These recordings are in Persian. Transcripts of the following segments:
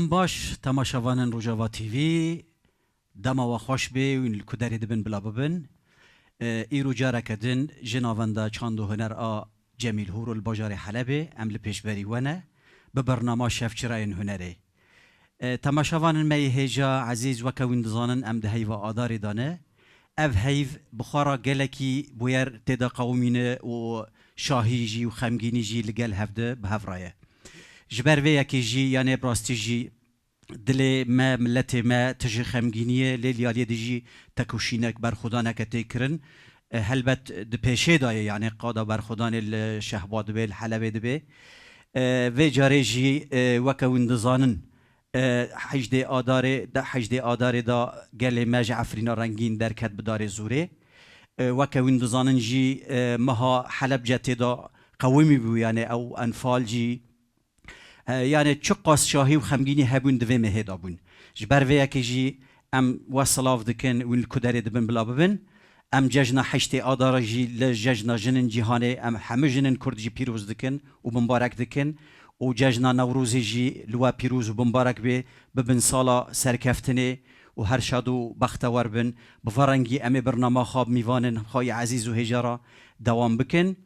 دم باش تماشاوانن روجاوا تیوی دما و خوش بی و کدری دبن بلا ببن ایرو جاره کدن جناونده چاند و هنر آ جمیل هورو الباجار حلبه عمل پیشبری ونه به برنامه شفچراین هنره تماشاوانن می هجا عزیز و کوین دزانن ام ده هیو آداری دانه اف هیو بخارا گلکی بویر تدا قومینه و شاهی جی و خمگینی جی لگل هفده به هفرایه جبر وی یکی جی یعنی براستی جی دل ما ملت ما تجی خمگینیه لیالی دیجی تکوشینک بر خدا نکتی کرن هلبت د پیشه دایه یعنی قادا بر خدان الشهباد به الحلبه دبه و جاری جی وکوین دزانن حجده آداره دا گل ماج عفرینا رنگین درکت بدار زوره وکوین دزانن جی مها حلب جتی دا قومی بو یعنی او انفال جی یعنی چه قاس شاهی و خمگینی هبون دوی مهدا بون جبر وی اکی جی ام وصلاف دکن و الکدری دبن بلا ببن ام ججنا حشت آدارا جی لججنا جنن جیهانه ام همه جنن کرد جی پیروز دکن و بمبارک دکن و ججنا نوروزی جی لوا پیروز و بمبارک به ببن سالا سرکفتنه و هر شادو بختور بن بفرنگی ام برنامه خواب میوانن خواهی عزیز و هجارا دوام بکن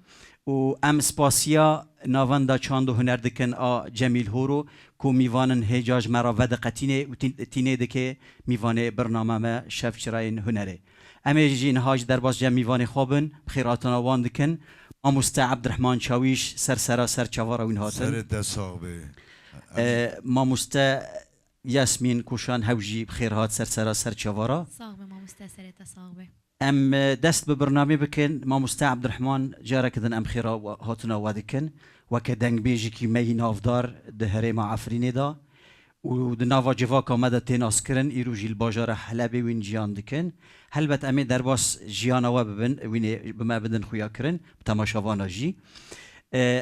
و ام سپاسیا ناوندا چاند و هنر دکن آ جمیل هورو کو میوانن هجاج مرا ود قتینه و تینه دکه میوانه برنامه ما شفچراین هنره امی جین هاج در باز جم میوانه خوابن بخیراتنا وان دکن ماموستا عبدالرحمن چاویش سر چوارا وین هاتن سر دساغبه ماموستا یاسمین کوشان هوجی بخیر سر چوارا صاغبه ماموستا سر تصاغبه ام دست به برنامه بکن ماموستا عبدالرحمن جاره کدن ام خیرا هاتنا وادکن وکه دنگ بیجی کی می نافدار ده هرم عفرینه دا و ده ناوا جواک آمده تیناس کرن ایرو جیل باجار حلبی وین جیان دکن هلبت امی در باس جیان آوا ببن وین بما بدن خویا کرن تماشاوانا جی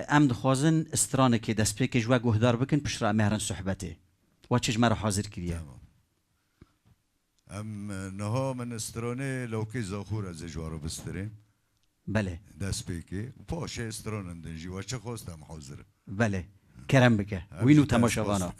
ام دخوازن استرانه که دست پیک جوا گهدار بکن پشرا مهرن صحبته و چیج مرا حاضر کریه ام نها من استرانه لوکی زاخور از جوارو بستریم بله دست پیکی پاشه استرانه دنجی و چه خواستم حاضر بله کرم بکه وینو تماشاوانا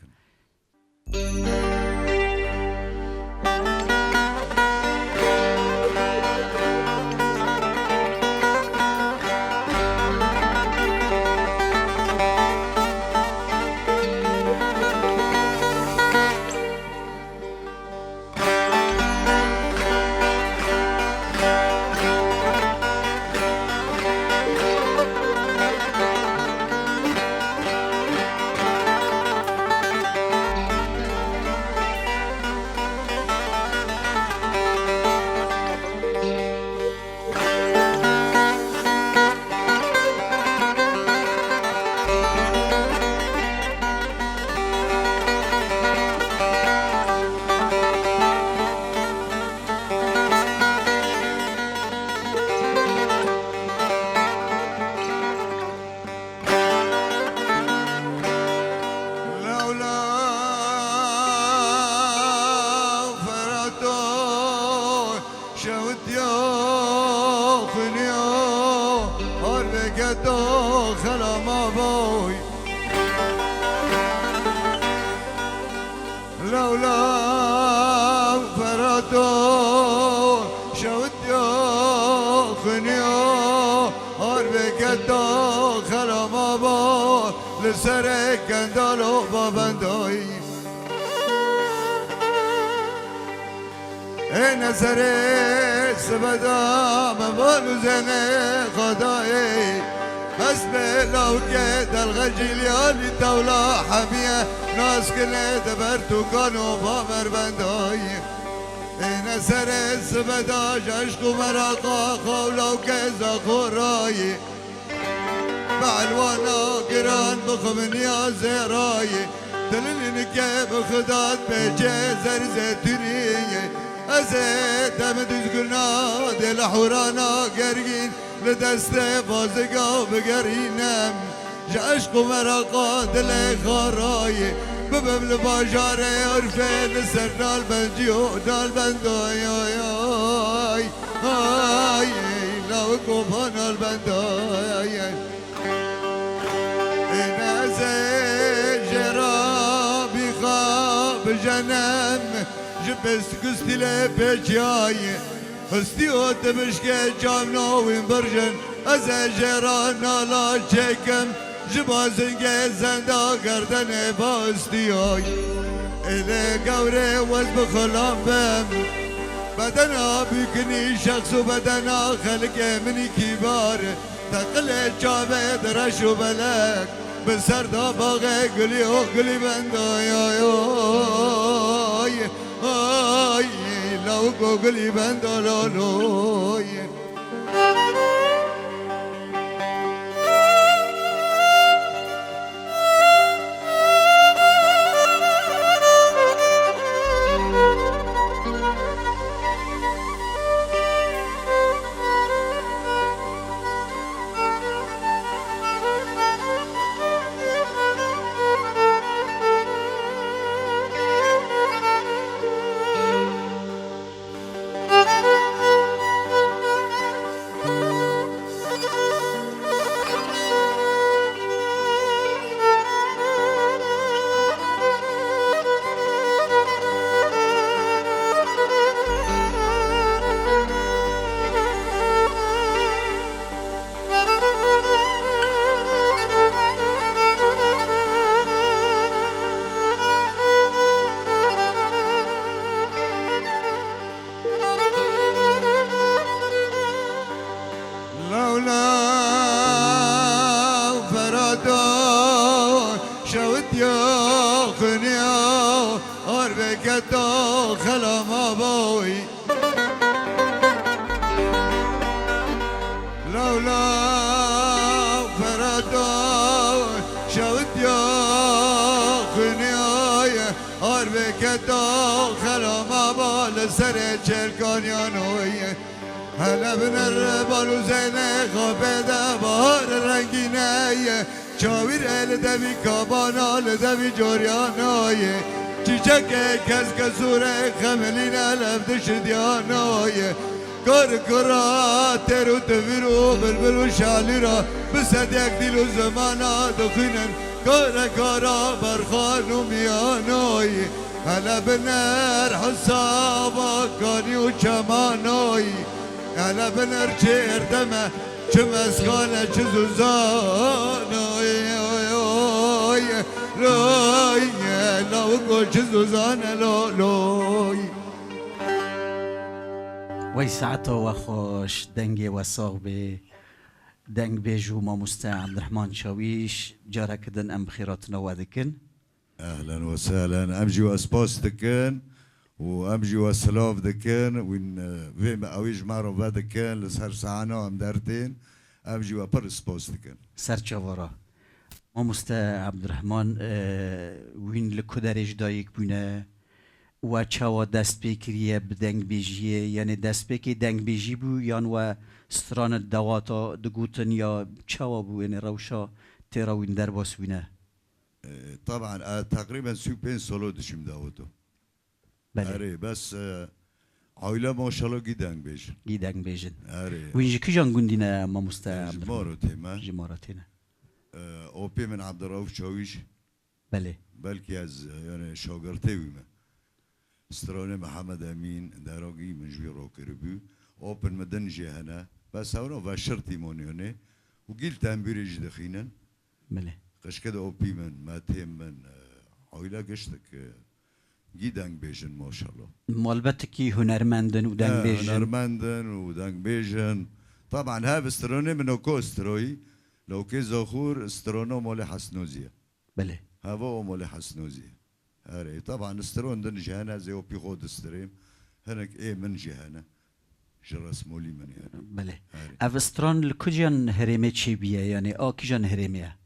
دست بازگاه بگرینم جشق و مراقا دل خارای ببل باجار عرفه لسر دال بندی و دال بندای آی آی آی لو کوپان البندای این از جرابی خواه منم جبست قستي لبجاي استيو تبشكي جامنا وين برجن از جرانا لا چکم جبازنگه زنده گردن باستیای اله گوره وز بخلام بم بدنا بکنی شخص و بدنا خلق منی کیبار تقل جامه درش و بلک بسر دا باغ گلی و گلی بندای آی آی لو گو گلی بندالالوی سر چرکانیانوی هلا بنر بالو زینه خوابده بهار رنگینه چاویر ال دوی کابانا لدوی جوریانوی چیچک کس کسوره خملین لفدش دیانوی کار کرا ترو تویرو بلبل و شالی را بسد یک دیل و زمانا دخینن کارا برخانو میانوی هلا بنر حسابا کانی و چمانوی هلا بنر چه اردمه چه مسخانه چه زوزانوی لوی لو گل چه زوزانه لوی وی ساعته و خوش دنگی و صاحب دنگ بیجو ما مستا عبدالرحمن شاویش جارا کدن ام بخیرات نوادکن اهلا وسهلا امجي واسباس دكان وامجي واسلاف دكان وين فيما اويج مارو دكان لسهر ساعنا ام دارتين امجي وبر سباس دكان سرچوارا ما مستا عبدالرحمن وین لکدرش دایک بونه و چاوا دست بکریه بدنگ بیجیه یعنی دست بکی دنگ بیجی بو یان و ستران دواتا دگوتن یا چاوا بو یعنی روشا تیرا وین در باس بونه طبعا تقريبا سوبين سولو دشم داوتو بله اري بس عائله ما شاء الله گیدنگ بیجن اري وینجی کجان گوندینه ما مستا عبدالرحمن جمارو تيما جماراتینه اوبي من عبد الرؤوف شاويش بله بلكي از يعني شاگرته ويما استرانه محمد امين داروغي من جوي روكربو اوبن مدن جهنا بس هنا وشرتي مونيوني وقلت امبيرج دخينا بله قش كده اوبي من ما تيم من عائله قشتك جيدانج بيجن ما شاء الله مالبتکی هنرمندن و دنگ بیجن هنرمندن ودانج بيجن طبعا هذا استرونه من اوكو استروي لو كي زخور استرونه مال حسنوزيه بله هوا مال حسنوزيه هاري طبعا استرون دن جهانا زي اوبي خود استريم هناك ايه من جهانا جرس مولي من يعني بله هاري افستران لکجان هرمه چی بیه یعنی کجان هرمه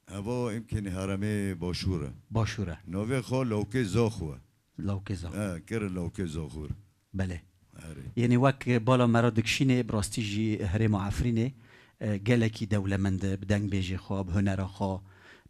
هوا يمكن هرمي باشوره باشوره نوفي خو لو كي زخوه لوکزا كر لو كي زخور بله هاري یعنی وک بالا مرا دکشینه براستی جی هرم عفرینه گلکی دولمند بدنگ بیجی خواب هنر خوا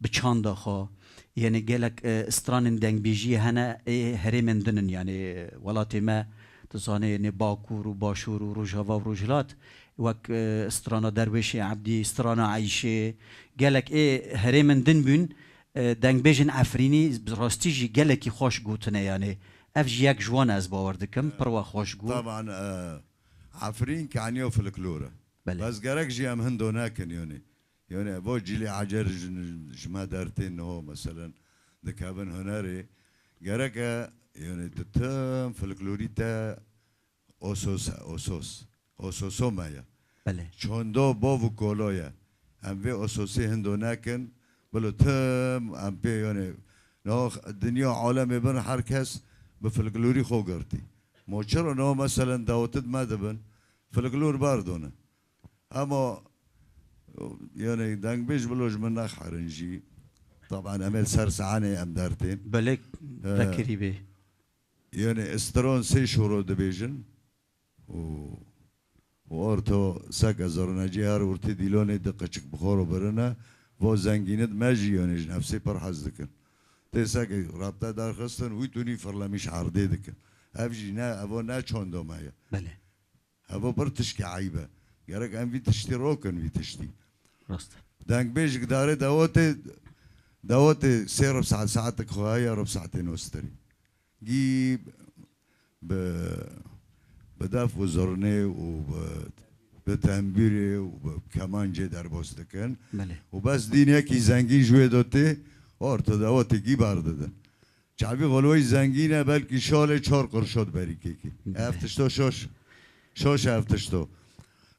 بچاند خوا یعنی گلک استران دنگ بیجی هنه هرمن دنن یعنی ولات ما تزانه یعنی باکور و باشور و روجاوا و روجلات وک استرانا درویش عبدی استرانا عیشه گلک هرمن دن بین دنگ بیجن افرینی راستی جی گلکی خوش گوتنه یعنی اف جی یک جوان از باور دکم پروا خوش گوت طبعا عفرين كعنيو في الكلورة بله. بس جرك جي ام هندو ناكن يعني ابو جيلي عجر جما دارتين هو مثلا دكابن هناري جرك يعني تتم في الكلوريتا اوسوسو مايا بله چوندو بوفو كولويا ام بي اوسوسي هندو ناكن بلو تم ام بي يعني نو الدنيا عالم بن هركس بفلكلوري خوغرتي موچرو نو مثلا داوتد مدبن فلكلور باردونه اما يعني دنگ بيج بلوج من نخ حرنجي طبعا امل سرسعاني ام دارتين بله فکری به يعني استرون سي شورو دبيجن وارتو ساكا زرناجي هار ورتي ديلوني دقچك بخورو برنا و زنگينت ماجي يعني نفسي پر حزدكن تي ساكا رابطه دار خستن ويتوني فرلميش عرضي دكن افجي نا ابو نا چوندو مايا بله ابو برتشكي عيبه جرك ام في تشتي روكن في تشتي راست دانك بيج داري داوتي سير ساعتك خوايا رب ساعتين وستري جيب بداف وزرني وبتنبيري وبكمانجي در بوستكن بله وبس دينيا كي زنگين جوه دوتي orta داوتي جي بارددن چابي غلوي زنگينه بلكي شال 4 قرشات بريكي افتشتو شوش افتشتو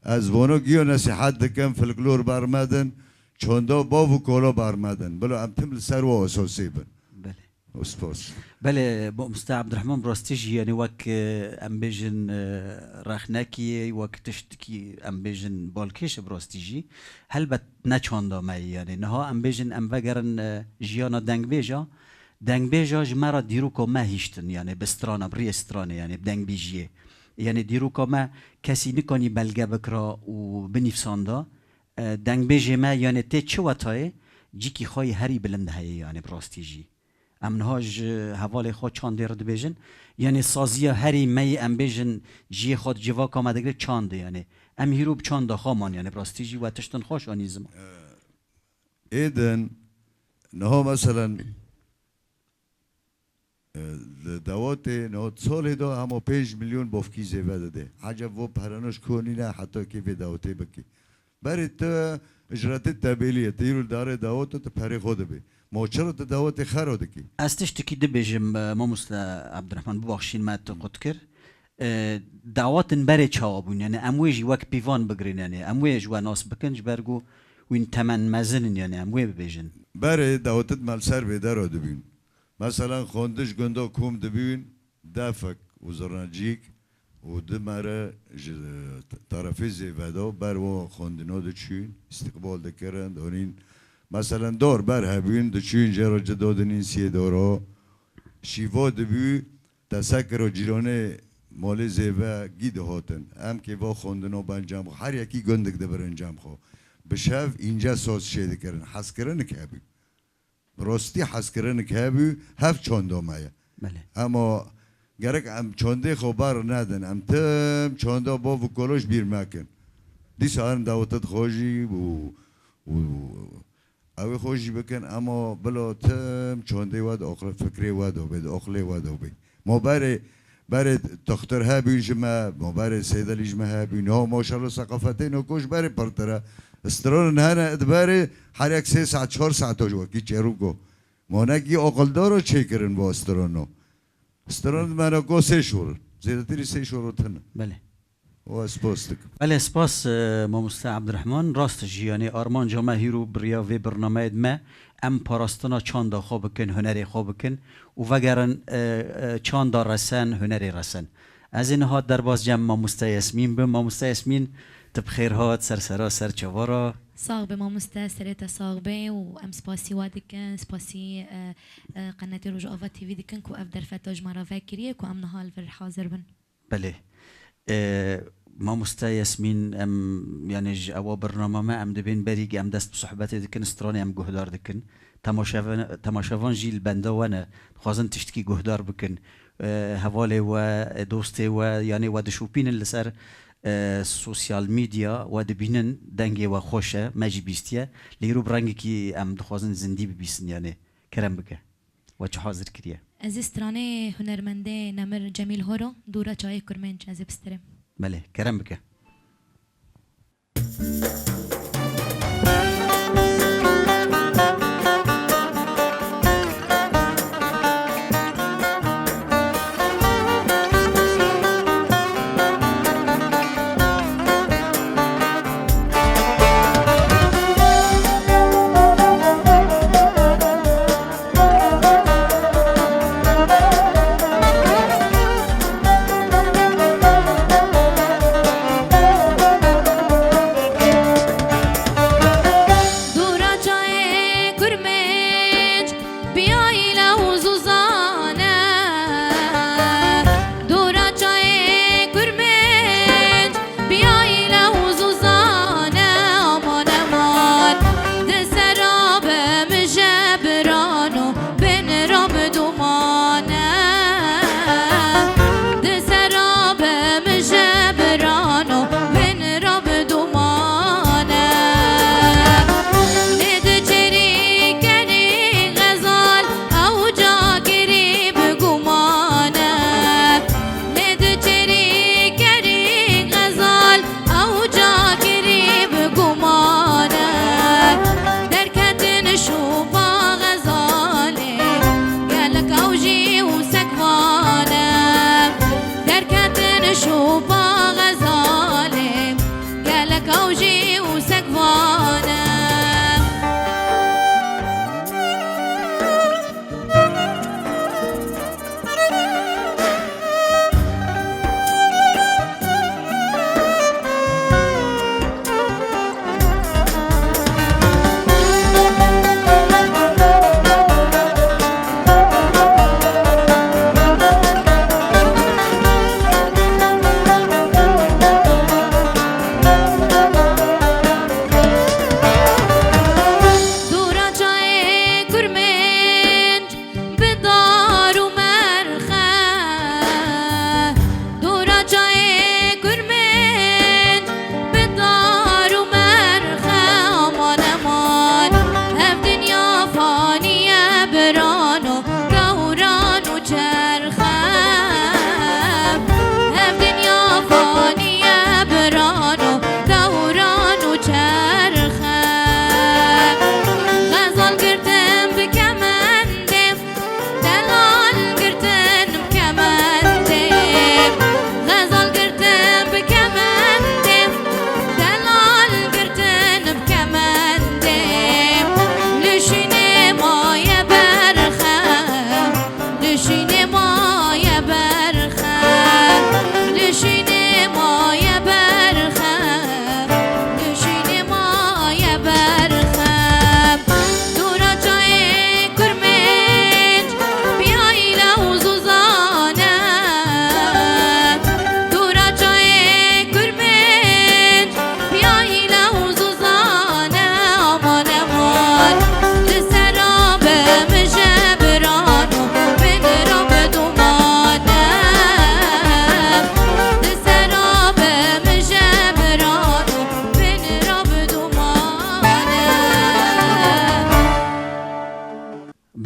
از وانو گیو نصیحت دکن فلکلور برمدن چوندا باو کولا برمدن بلو ام تمل سر و اساسی بن بله اسپاس بله مستر عبد الرحمن براستيج يعني وك امبيجن رخنكي وك تشتكي امبيجن بالكيش براستيجي هل بت نچاندا مي يعني نها امبيجن ام وگرن جيانا دنگ بيجا جمرا ديروكو ما هيشتن يعني بسترانا بري استرانه يعني بدنگ بيجيه يعني ديروكا ما كسي نكوني بلغه بكرا و بنفساندا دنگ بيجي ما يعني تي چواتاي جيكي خواهي هري بلند هاي يعني براستيجي امنهاج حواله خود چاندر دو بیجن یعنی سازیا هری می ام بیجن جی خود جوا کام دگره چانده یعنی ام هیروب چانده خامان یعنی براستیجی و تشتن خوش آنیزم اذن نهو مثلا دواتي نهو سال هدو همو 5 مليون بوفكي زيوه ده عجب و پرانوش كوني نه حتى كيف دواتي بكي بريت اجرات التابليه تيرو دار دواتو تپري خود بي موچرو دواتي خرو دكي استش تکی ده بیجم ما مسلا عبدالرحمن ببخشین ما تقد کر دعواتن بره چاوابون یعنی امویج وک پیوان بگرین یعنی امویج و ناس بکنج برگو وین تمن مزنن یعنی اموی ببیجن بره دواتت مالسر بيدارو دبين مثلا خوندش گندو کوم دبين دافك وزرناجيك ودمره طرفي زيفادو برو خوندنو دچين استقبال دكرن دونين مثلا دور بر هبين دچين جرو جدودنين سي دورو شيفو دبي تسكرو جيرونه مال زيفا گيد هاتن ام كي وا خوندنو بنجام هر يكي گندك دبر انجام خو بشاف اینجا سوز شده کردن حس کردن که هبی راستی حس کردن که هبی هفت چونده مایه بله اما گرک ام چونده خبر ندن ام تم چونده با و کلوش بیر مکن دی سهرن دعوتت خوشی و اوی خوشی بکن اما بلا تم چونده ود آخر فکری ود و بید آخلی ود و بید ما برای دختر هبی جمع ما برای سیدلی جمع هبی نه ماشاءالله ثقافتین و کش برای پرتره استرون هنه ادباره هر یک 3 ساعت 4 ساعت جو کی چرو کو مونگی عقل دارو چه کرن با استرونو استرون منو گو 3 شور زیادتری 3 شور تن بله و اسپاستک بله سپاس ما مستا عبدالرحمن راست جیانی آرمان جامع هیرو بریا و برنامه ما ام پاراستنا چاندا خواب کن هنری خواب کن و وگرن چاندا رسن هنری رسن از این ها در باز جمع ما مستا یاسمین ما مستا یاسمین تبخير هات سرسرا سرچوارا صاغبة ما مستأثرة صاغبة وأم سباسي وادكن سباسي قناة رجوع تي في دكن كو أفدر فتاج مرة فاكرية كو أم نهال في الحاضر بن بله ما مستا ياسمين ام يعني اوا برنامه ما ام دبين بريق ام دست بصحبت دكن استراني ام جهدار دكن تماشافان جيل بنده وانا خوازن تشتكي جهدار بكن هوالي و دوستي و يعني و دشوبين اللي سر سوسیال میدیا و دبینن دنگی و خوشه مجی بیستیه لیرو برنگی که ام دخوازن زندی ببیسن یعنی کرم بکه و چه حاضر کریه از استرانه هنرمنده نمر جمیل هورو دورا چای کرمنج از بسترم بله کرم بکه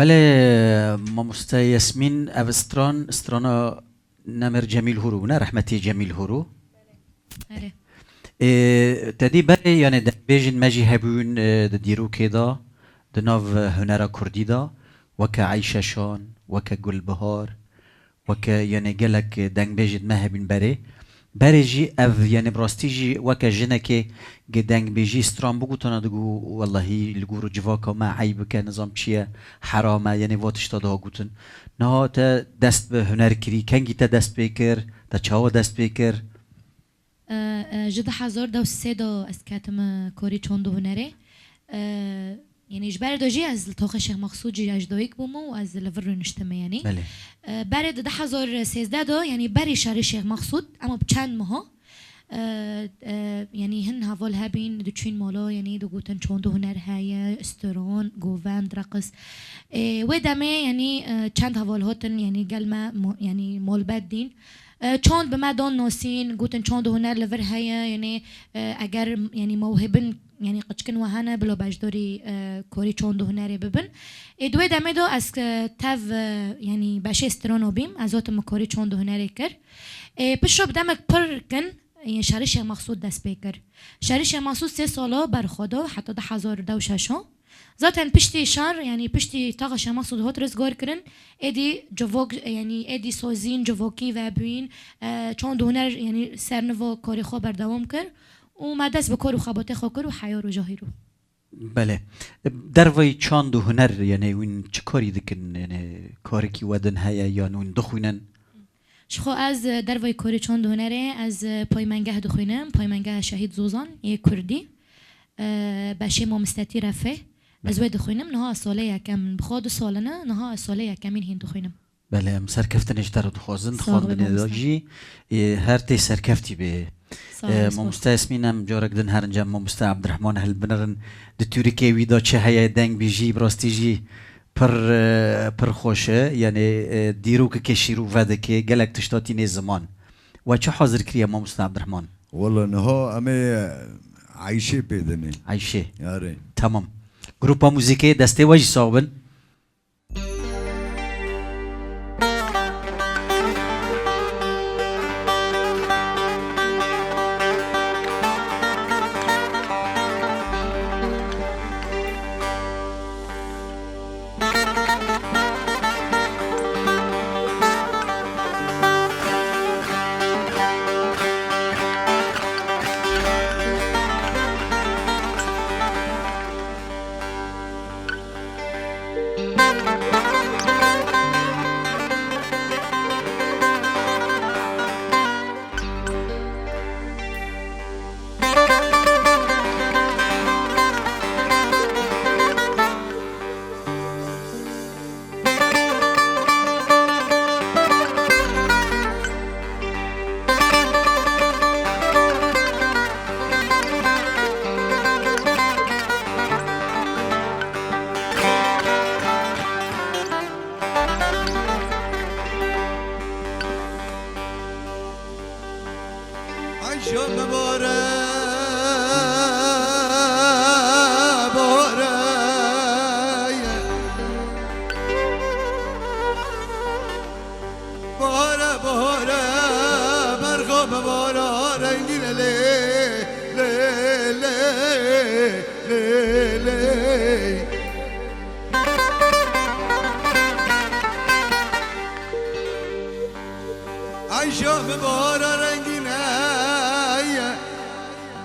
بله ماموستا یاسمین او استرانا نمر جمیل هورو نه رحمتی جمیل هورو آره تدی بله یعنی در بیجن مجی هبون دیرو کدا دناو هنر کردی دا وکا عیشه شان وکا گل بهار وکا یعنی گلک دنگ بیجن ما هبون بره جی او یعنی براستی جی وکا جنه که دنگ بیجی استران بگو تانا دگو والله لگو رو جواکا ما عیب که نظام چیه حرامه یعنی واتش تا دا گوتن نه تا دست به هنر کری کنگی تا دست بکر تا چاوا دست بکر جدا حزار دو سه دو از کاتم کوری چون دو هنره یعنی اجبار دوجی از تاخ شیخ مقصود جی اجدایک بومو و از لفر نشتمه یعنی بله برای 2013 دو یعنی برای شهر شیخ مقصود اما بچند ماه یعنی هن هوال هبین دو چین مالا یعنی دو گوتن چون دو هنر های استران گووند رقص و دمه یعنی چند هوال هاتن یعنی قلما یعنی مال بدین چند به مدان ناسین گوتن چند هنر لور هیا یعنی اگر یعنی موهبن يعني قچکن وهانه بلا بجداری کاری چند هنری ببن دوی دمه دو از تاو يعني باشه استرانو بیم از آت مکاری چند هنری کر پس رب دمک پر کن شهرش مقصود دست بکر شهرش مقصود 3 ساله بر خدا حتی 1006 ذاتن پشتی شهر يعني پشتی تاغش مقصود هات رزگار کرن ادی جووک يعني ادی سازین جووکی و بین چند هنر يعني سرنو کاری خواه بردوام کر و ما دست به کار و خباته خواه کر و حیا رو جاهی رو بله دروی چند هنر يعني وين چه کاری دکن يعني کاری کی ودن هیا یا وين دخوینن شخو از دروی کاری چند هنره از پایمنگه دخوینم پایمنگه شهید زوزان یه کردی باشه ما مستتی رفه از وی دخوینم نها ساله یکم بخواد سالنه نها ساله یکم این هین دخوینم بله سرکفتنش در دخوازن خواندن داجی هر تی سرکفتی به مامستا اسمینم جارک دن هر انجام مامستا عبدالرحمن هل بنرن د ترکیه ویدا چه هیا دنگ بیجی براستی جی پر خوشه یعنی دیرو که کشیرو وده که گلک تشتاتی نه زمان و چه حاضر کریه مامستا عبدالرحمن والله نها اما عايشه بدني عایشه ياري تمام گروپا موزیکی دسته واجی صاحبن عايشه مباره باره باره باره مرغا مباره رنگین لی لی لی لی لی عايشه مباره رنگینه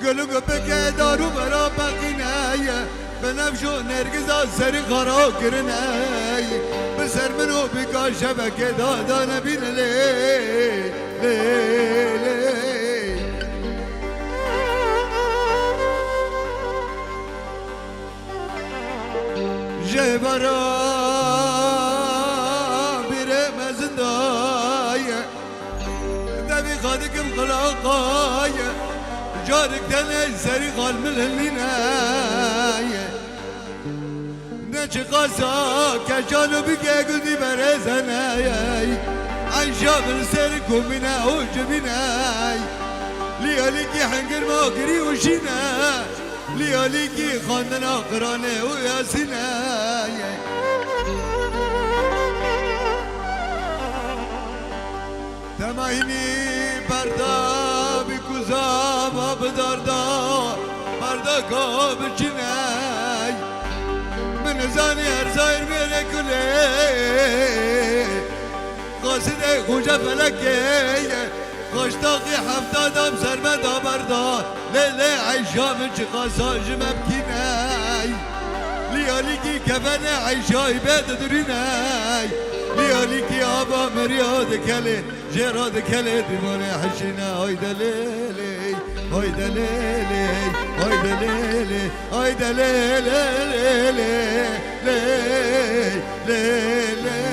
گلو بکه دارو برا بقینه بنفشو نرگزا سری خرا کرنه بسر منو بکا شبکه دادا نبینه لی لی لی جبرا بیره مزندایه دبی خادکم خلاقایه جارك دني سري قال من الهليناية نجي قاسا كجانو بيكي قدي برزنايا عايشة من سركم منا وجبناي لياليكي حنقر ماقري وشينا لياليكي خاندنا قراني وياسيناي تماهيني بردا بكوزام بداردا بردا كاب جناي من زاني ارزاير ميري كلي قاصد خوجة فلكي خوش طاقي حفتا دام سرمدا بردا ليلي عيشا من شقاسا جمبكيناي لياليكي كفنا عيشا يباد دريناي لياليكي ابا مرياد كلي جراد كلي دموني حشنا هايدا ليلي هايدا ليلي هايدا ليلي هايدا ليلي ليلي ليلي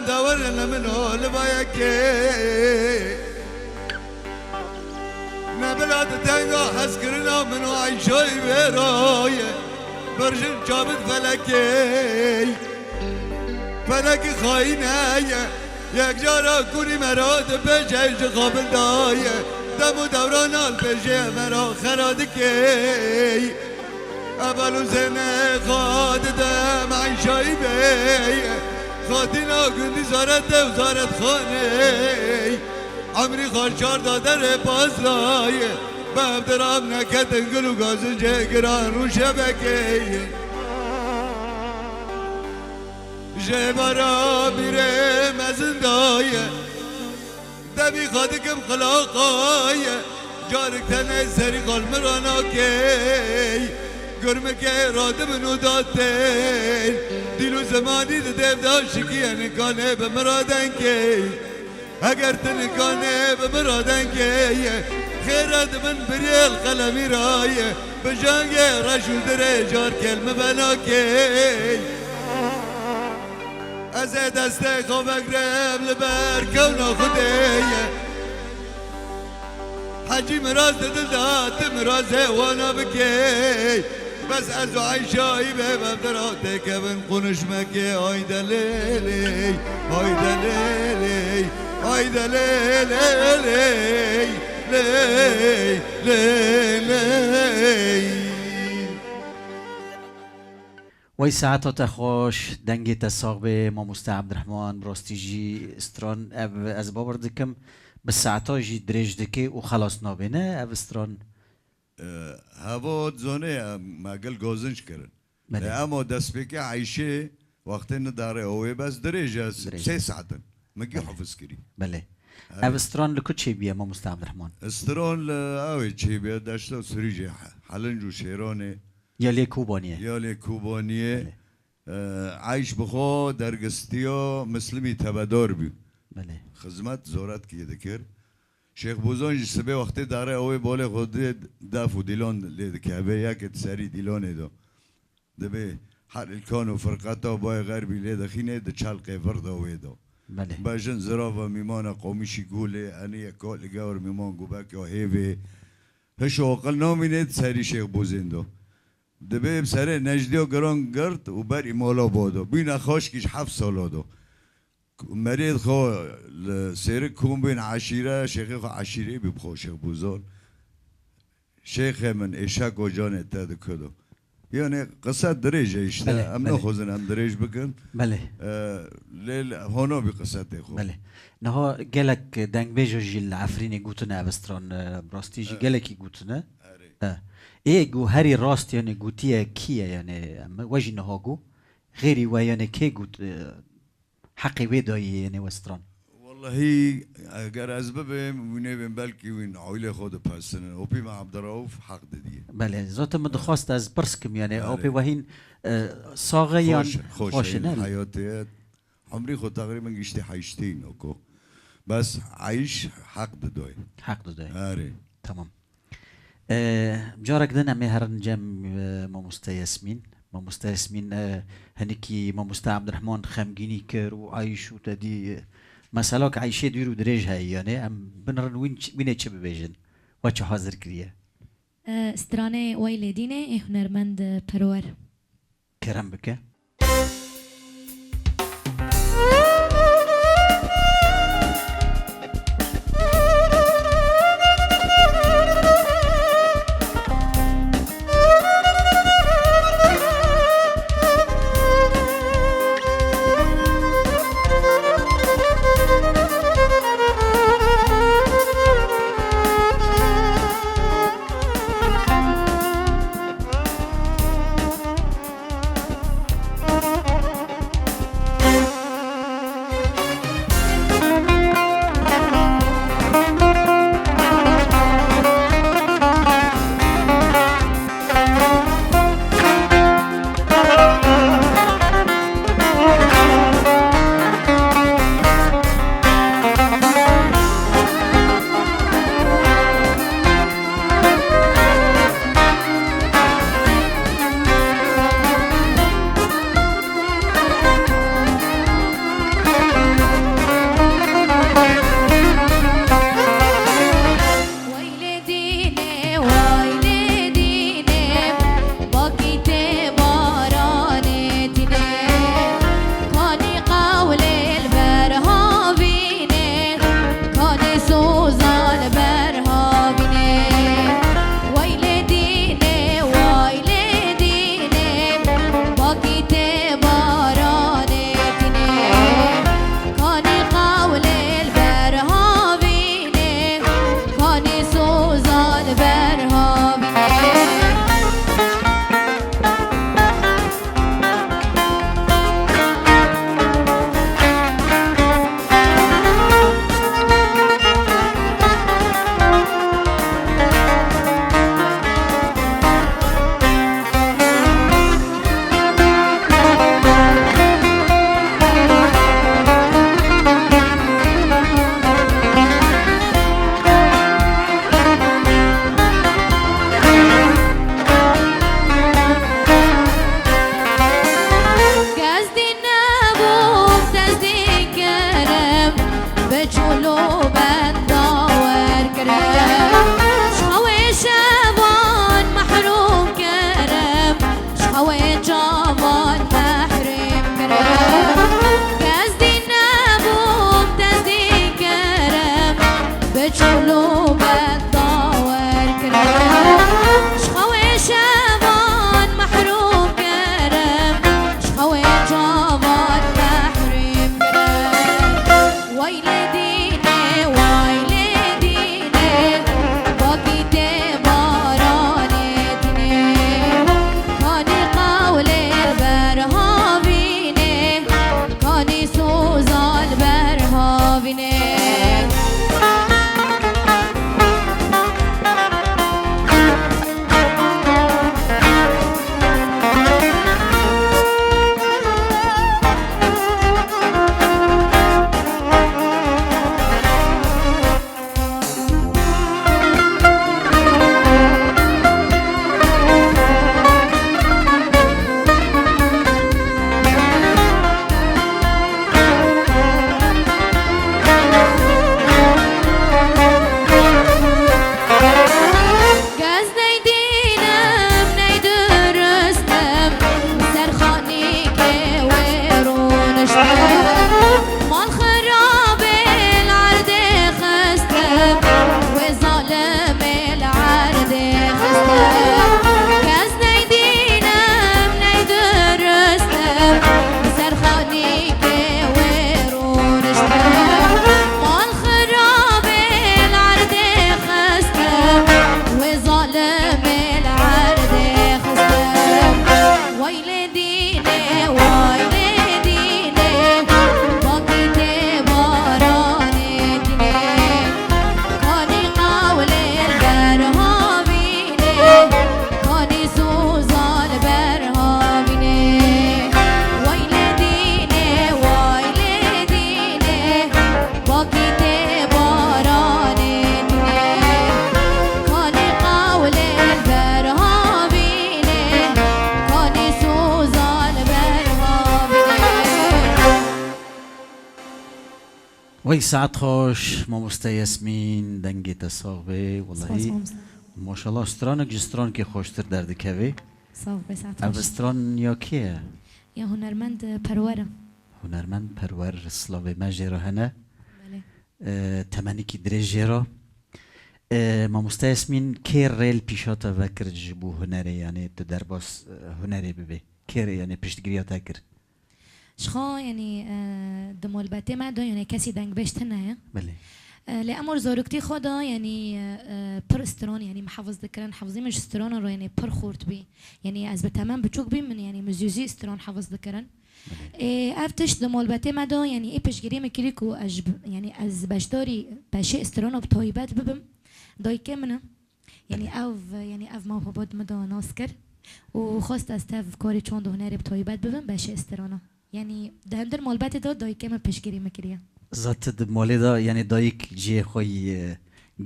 دورن من هول بايكي نبلاد تنگا حس کرنا منو عیشای برای برشن جابت فلکی فلکی خاینه یک جارا کنی مراد بجش قابل دایه دم و دوران آل بشه مرا خرادکی اولو زنه خاد دم عیشای بی خادینا گندی زارت دو زارت خانه عمری خارچار دادر پاسلای باب درام نکت گلو گازن جگران رو شبکی جبارا میره مزندای دبی خادکم خلاقای جارک تنه سری قلمرانا کی گرمه که راده منو دادن دیلو زمانی ده داشتی که نکانه به مرادن کی اگر تنکانه به مرادن که خیرات من بریل قلمی رایه به جنگ رشو دره جار کلمه بنا که از دست خواب اگرم لبر کونا خودیه حجی مراز دل داد مراز وانا بکی بس از عیشایی به مبدراته که من قنش مکه آی دلیلی آی دلیلی آی دلیلی لی وی ساعتات خوش دنگی تساق ما مستع عبدالرحمن براستیجی استران از بابر دکم به ساعتا جی دریج دکی و خلاص نابینه او استران هوا زونه مگل گازنش کرن اما دست بکی عیشه وقتی نداره اوه بس دریج از 3 ساعتن مگی حفظ کری بله او استران لکو چی بیه ما مستع عبدالرحمن استران اوه چی بیه داشته سریجه حلنج و شیرانه یا لی کوبانیه یا لی کوبانیه عیش بخوا درگستیا مسلمی تبدار بی بله خدمت زورت که دکر شیخ بوزان سبه وقتی داره اوه باله خود دف و دیلان لید که به یک سری دیلانه دو دبه هر الکان و فرقاتا بای غربی لید خینه ده چلقه فرد اوه دو بله باجن زراف و میمان قومیشی گوله انیه کال گور میمان گوبک یا هیوه هشو اقل نامینه سری شیخ بوزین دو دبه سره نجدی و گران گرد و بر مالا بادو بین خوش کش 7 سالا دو مرید خو سیر کم بین عشیره شیخ خو عشیره ببخو شیخ بوزان شیخ من اشک و جان تد کدو یعنی قصه دریج اشته ام نخوزن ام دریج بکن بله لیل هونو بی قصه تخو بله نها گلک دنگ بیجو جیل عفرینی گوتنه او استران براستیجی گلکی گوتنه ای گو هری راست یعنی گوتیه کیه یعنی وجه نها گو غیری و یعنی کی گوت حقی ویدایی یعنی وستران والله اگر از ببیم وینیم بلکی وین عائله خود پسنه اوپی مع عبدالرؤوف حق دیه بله ذات مدخواست از برسکم یعنی اوپی وهین ساغه یان خوش حیاتیت عمری خود تقریبا گشتی 80 اوکو بس عیش حق دای حق دای آره تمام جارك دنا مهرن جم ما مستياسمين ما مستياسمين هنيكي ما مستع عبد الرحمن خمجيني كر وعايش وتدي مسألك عايشة ديرو دريج هاي يعني ام بنرن وين تشبه بيجن واتش حاضر كريه استرانه ويلدينه هنرمند پرور كرم بك ظالم العرض خسر ويلي ديني ويلي ديني وقت باران ديني كاني قول البرهاميني كاني سوزان برهاميني ويلي ديني ويلي ديني وقت باران ديني كاني قول البرهاميني كاني سوزان برهاميني وی ساعت خوش ما مستیسمین دنگی تصاوی والله ماشاءالله استرانک جستران که خوشتر در دکوی صاف بساعت او استران یا کیه؟ يا هنرمند پروره هنرمند پرور سلاوی مجره هنه بله تمنی کی درجه را ما مستیسمین که ریل پیشاتا وکر جبو هنره یعنی تو در باس هنره ببی که یعنی پشتگیریاتا کر شخا يعني دمول باتي ما دو يعني كسي دنگ بشتنا بله لأمر زوركتي خدا يعني پر استران يعني محافظ ذكرن حافظي مش استران رو يعني پر خورت بي يعني از بتمام بچوك بي من يعني مزيوزي استران حافظ ذكرن افتش دمول باتي ما دو يعني اي پشگیری مکریکو اجب يعني از بشداري بشي استران بطايبات ببم داي كمنا يعني اف موهبات مدا ناسكر وخواست از تف کاری چون هنری بطايبات ببم بشي استرانا يعني دهندر مال باتي دو داي كم پشگیری مکریه ذات مالی دا یعنی دایک جی خوی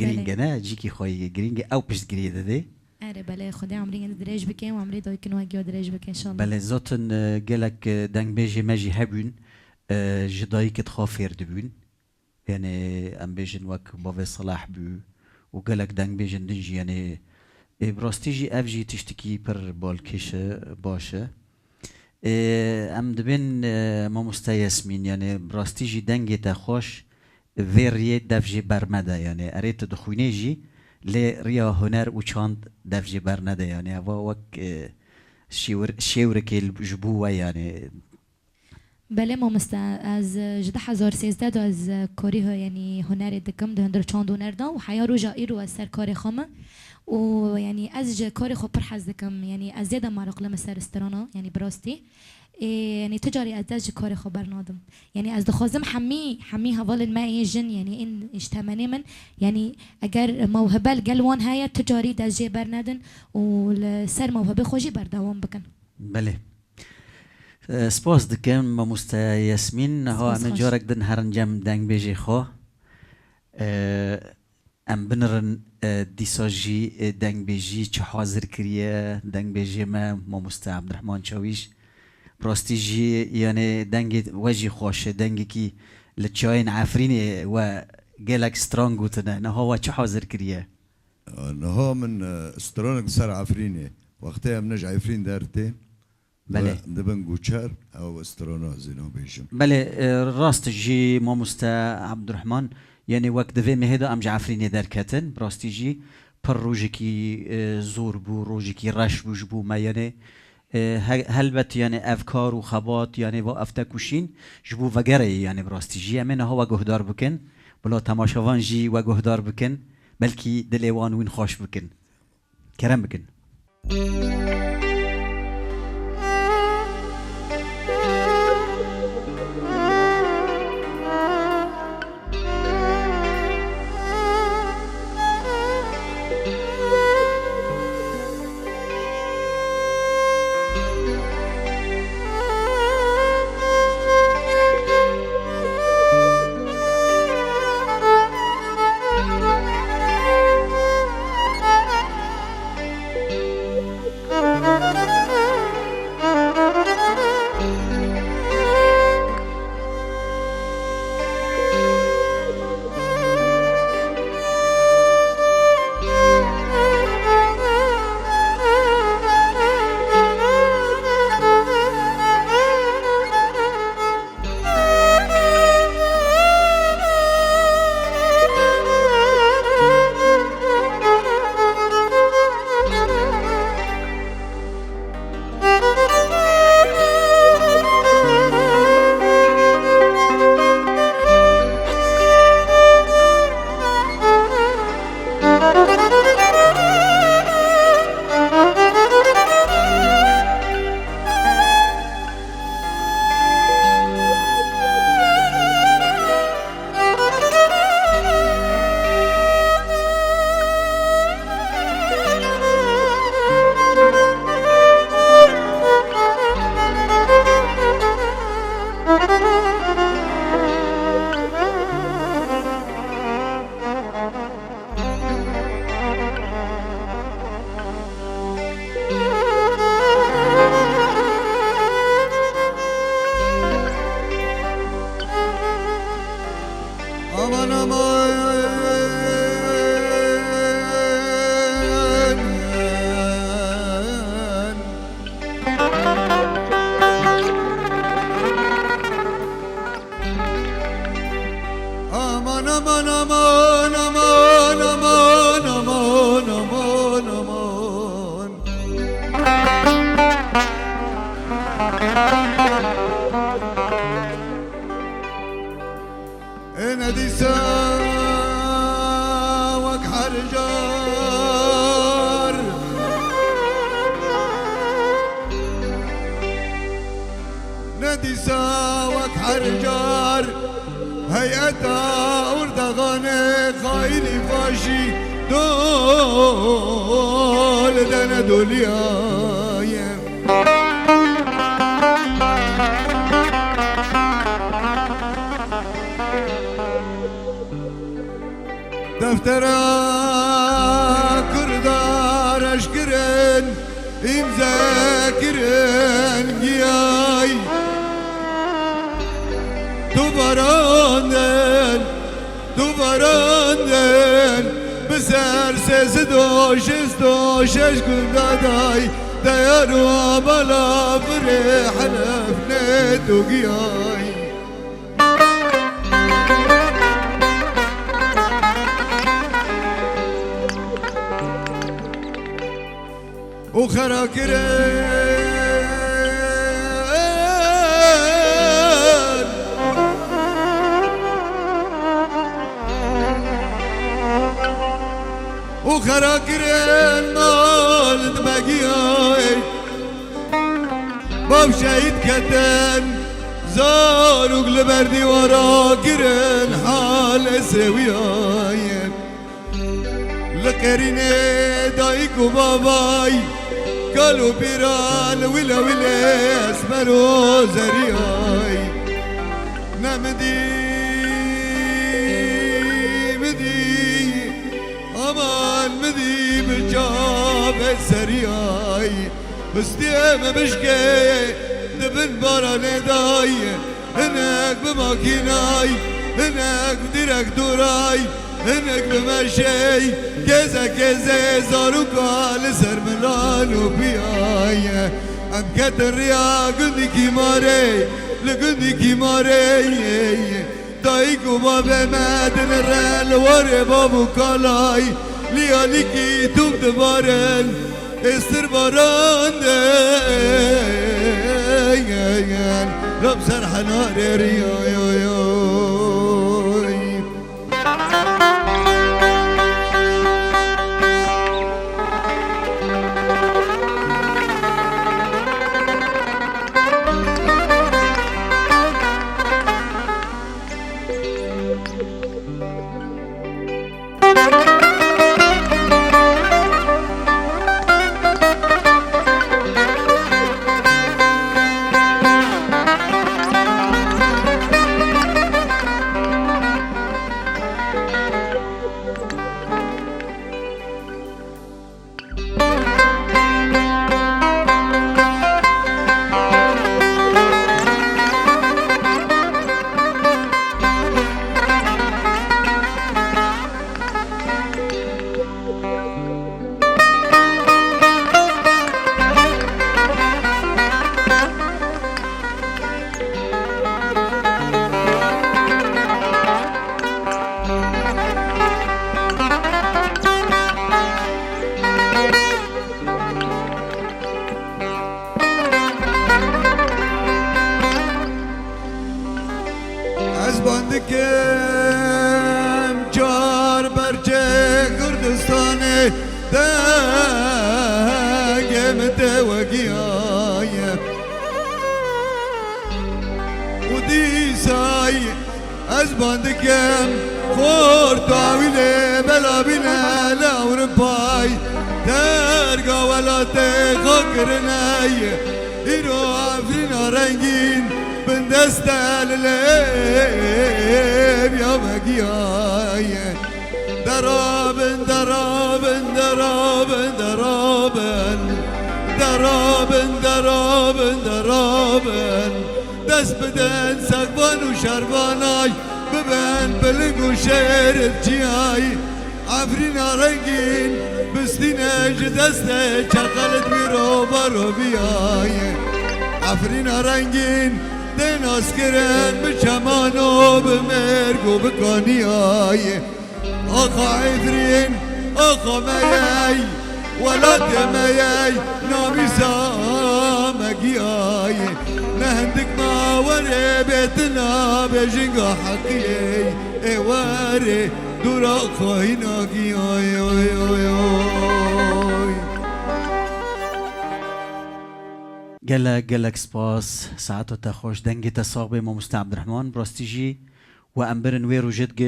گرینگ نه جی کی خوی گرینگ او پشتگیری داده آره بله خدا عمري دريج بكين وعمري داي كنوا جوا دريج بكين إن شاء الله بله ذاتن گلک دنگ بیجی مجی هبون جدایک تخافیر دبون یعنی ام بیجن وک باوی صلاح بو و گلک دنگ بیجن دنجی یعنی براستی جی اف جی تشتکی پر بالکش باشه ام دبین ما مستیسمین یعنی براستی جی دنگی تا خوش ویریه دفجی برمده یعنی اریت دخوینه جی لی ریا هنر و چاند دفجی برنده یعنی اوا وک شیور که جبوه یعنی بله ما از جده 1013 دو از کاری ها یعنی هنر دکم ده هندر چاند هنر دا و حیا رو جایی رو از سر کار خامه و یعنی از کار خو پر حز دکم یعنی از زیاده معرق لم سر استرانا یعنی براستی يعني تجاري أداج كاري خبر نادم يعني أز دخازم حمي هوال الماء جن يعني إن اجتمعني من يعني أجر موهبة الجلوان هاي تجاري دجى برنادن والسر موهبة خوجي بردوام بكن بله سپاس دکم ما مستیسمین ها ام جارک دن هرنجم دنگ بیجی خو ام بنرن دیساجی دنگ بیجی چه حاضر کریه دنگ بیجی ما مست عبدالرحمن چاویش براستی جی یعنی دنگ وجی خوشه دنگی کی لچاین عفرینی و گلک سترانگ گوتنه نه ها چه حاضر کریه نه من سترانگ سر عفرینی وقتی هم نج عفرین دارتین بله دبن گوچر او استرانا زینو بیشم بله راست جی ما مست عبدالرحمن یعنی وقت دوی مهدا ام جعفرینی درکتن براستی جی پر روزی کی زور بو روزی کی رش بو ما یعنی هلبت یعنی افکار و خبات یعنی و افتکوشین جبو وگره یعنی براستی جی امن ها و گهدار بکن بلا تماشاوان جی و گهدار بکن بلکی دلیوان وین خوش بکن کرم بکن حرجار هيئتا وردغاني خايني فاشي دول دنا دوليايا دفترا كردار اشكرن imzakirın giyay duvarandın Beser sesi doşeş gündaday Dayaru abala fri halef ne tugiyay وخراكرين مال دماغي باب شهيد كتن زار وقلب بردي وراكرين حال سوياين لقريني دايك وباباي قالوا بيران ولا اسمروا زرياي نمدي امان مدي بالجاب السرياي مستيم مشكي دبن باراني داي هناك بماكيناي هناك بديرك دوراي هناك بمشي كذا زاروكا لسر ملانو بياي ام كتريا قندي كيماري دايكو بابا مادن الرال وري بابو كالاي لياليكي توب دبارن استر باران رب سرحنا ريو بندکم چار برچه کردستانه داگم توگیای و دیسای از بندکم خور تاویله بلا بینه لاور پای درگا ولاته خاکرنای اینو افرینا رنگین بندست الليل يا مقياي درابن درابن درابن درابن درابن درابن درابن دست بدن سقبان وشرباناي ببن بلق وشير جياي عفرينا رنقين بستينج دسته شغلت بيرو برو بياي عفرينا رنقين دن اسكرن بچمانو بمرگ و بکانیای آقا عفرین آقا میای ولاد میای نامیزا مگیای نهندک ما وره بیتنا بجنگا حقیای ایواره دورا خواهیناگی آی گلک سپاس ساعت تا خوش دنگی تا صاحب ما عبد الرحمن براستیجی و امبرن وی روجت گ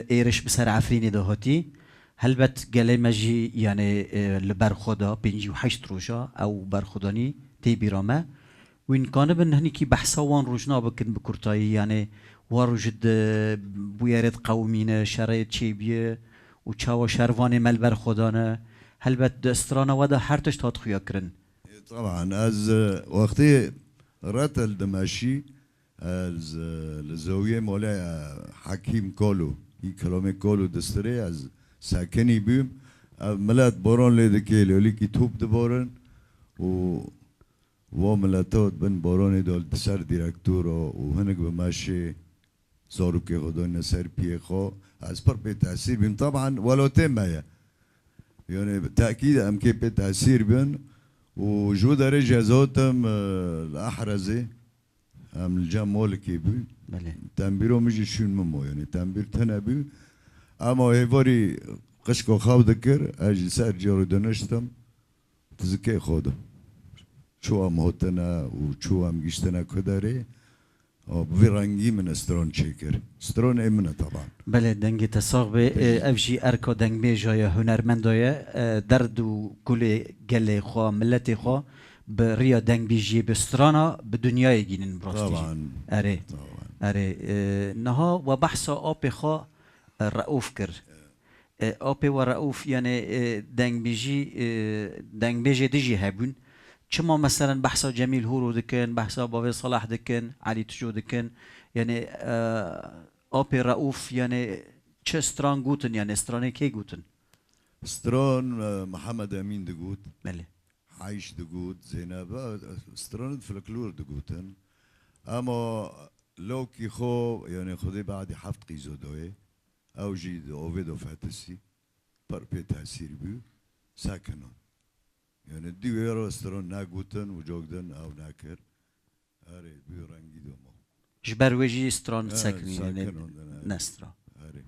ایرش بسر عفرین دهاتی هلبت گله مجی یعنی لبر خدا 58 روزا او بر خدانی تی بیرامه و این کانه بن هنی کی بحثا وان روزنا بکن بکرتایی یعنی واروجد بویرد قومینه شرایط چی بیه و چاو شروان مل بر خدانه هلبت استرانه ودا هر تش تات خویا کرن طبعا از وقتی رتل دمشی از لزویه مولا حکیم کولو این کلام کولو دستره از ساکنی بیم ملت باران لیده که لیولی کی توپ دبارن و ملتات بن باران دال سر دیرکتور و هنگ به ماشی زارو که خدا نسر پیه خو از پر به تاثیر بیم طبعا ولوته مایا يعني تأكيد أمكي بتأثير بين وجو درجة جازاتهم الأحرزة أم الجام مالكي بي تنبيرو مجي شون ممو يعني تنبير تنبي أما هيفاري قشكو خاو ذكر أجي سار جارو دنشتم تزكي خوده شو أم هوتنا وشو أم جشتنا كداري وبرنجي من استرون شكر استرون إمنا طبعا بله دنگی تصاق به افجی ارکا دنگ می جای هنرمندای درد و کل گله خوا ملت خوا به ریا دنگ بیجی به استرانا به دنیای گینن براستی طبعا اره اره نها و بحثا آب خوا رؤوف کر آب و رؤوف یعنی دنگ بیجی دیجی هبون چما مثلا بحثا جمیل هورو دکن بحثا باوی صلاح دکن علی تجو دکن یعنی آب رؤوف یعنی چه استران گوتن یعنی استرانه کی گوتن استرون محمد أمين دقوت بله عايش دقوت زينب استرون فلكلور دقوتن اما لو كي خو يعني خدي بعد حفت قيزو دوي او جيد اوفيدو فاتسي بر بي تأثير بيو ساكنون يعني دي ويرو استرون ناقوتن وجوغدن او ناكر اري بيو رنگي دومو جبر وجی استران سکنی یعنی ساكنون نسترا اري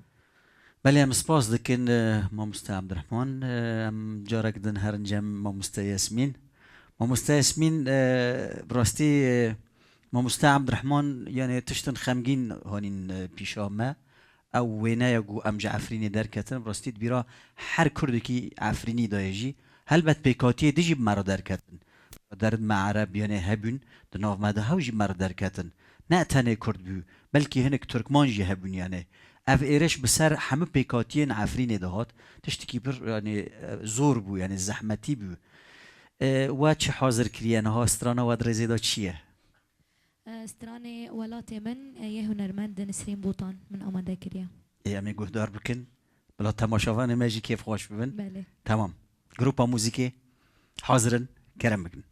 بله هم سپاس دکن ما مستا عبدالرحمن هم جارک دن هرنجم ما مستا یاسمین ما مستا یاسمین براستی ما مستا عبدالرحمن یعنی تشتن خمگین هانین پیشا ما او وینا یگو ام عفرینی درکتن براستی بیرا هر کردکی عفرینی دایجی هلبت پیکاتی دیجی مرا درکتن درد مع عرب یعنی هبون دناف ماده هاوجی مرا درکتن نه تنه کرد بیو بلکه هنک ترکمان جی هبون یعنی اف ایرش بسر همه پیکاتین عفرین دهات تشتکی بر یعنی زور بو یعنی زحمتی بو و چه حاضر کریه نها استرانه و درزی دا چیه؟ استران ولات من یه هنرمند نسرین بوطان من آماده کریه امی گهدار بکن بلا تماشاوان ماجی کیف خوش ببن بله تمام گروپا موزیکی حاضرن کرم بکن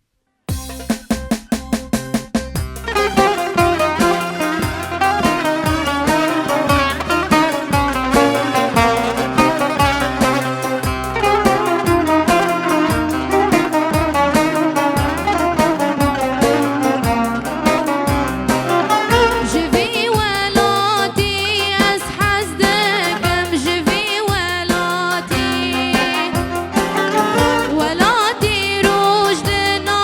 ولاتي روج دنا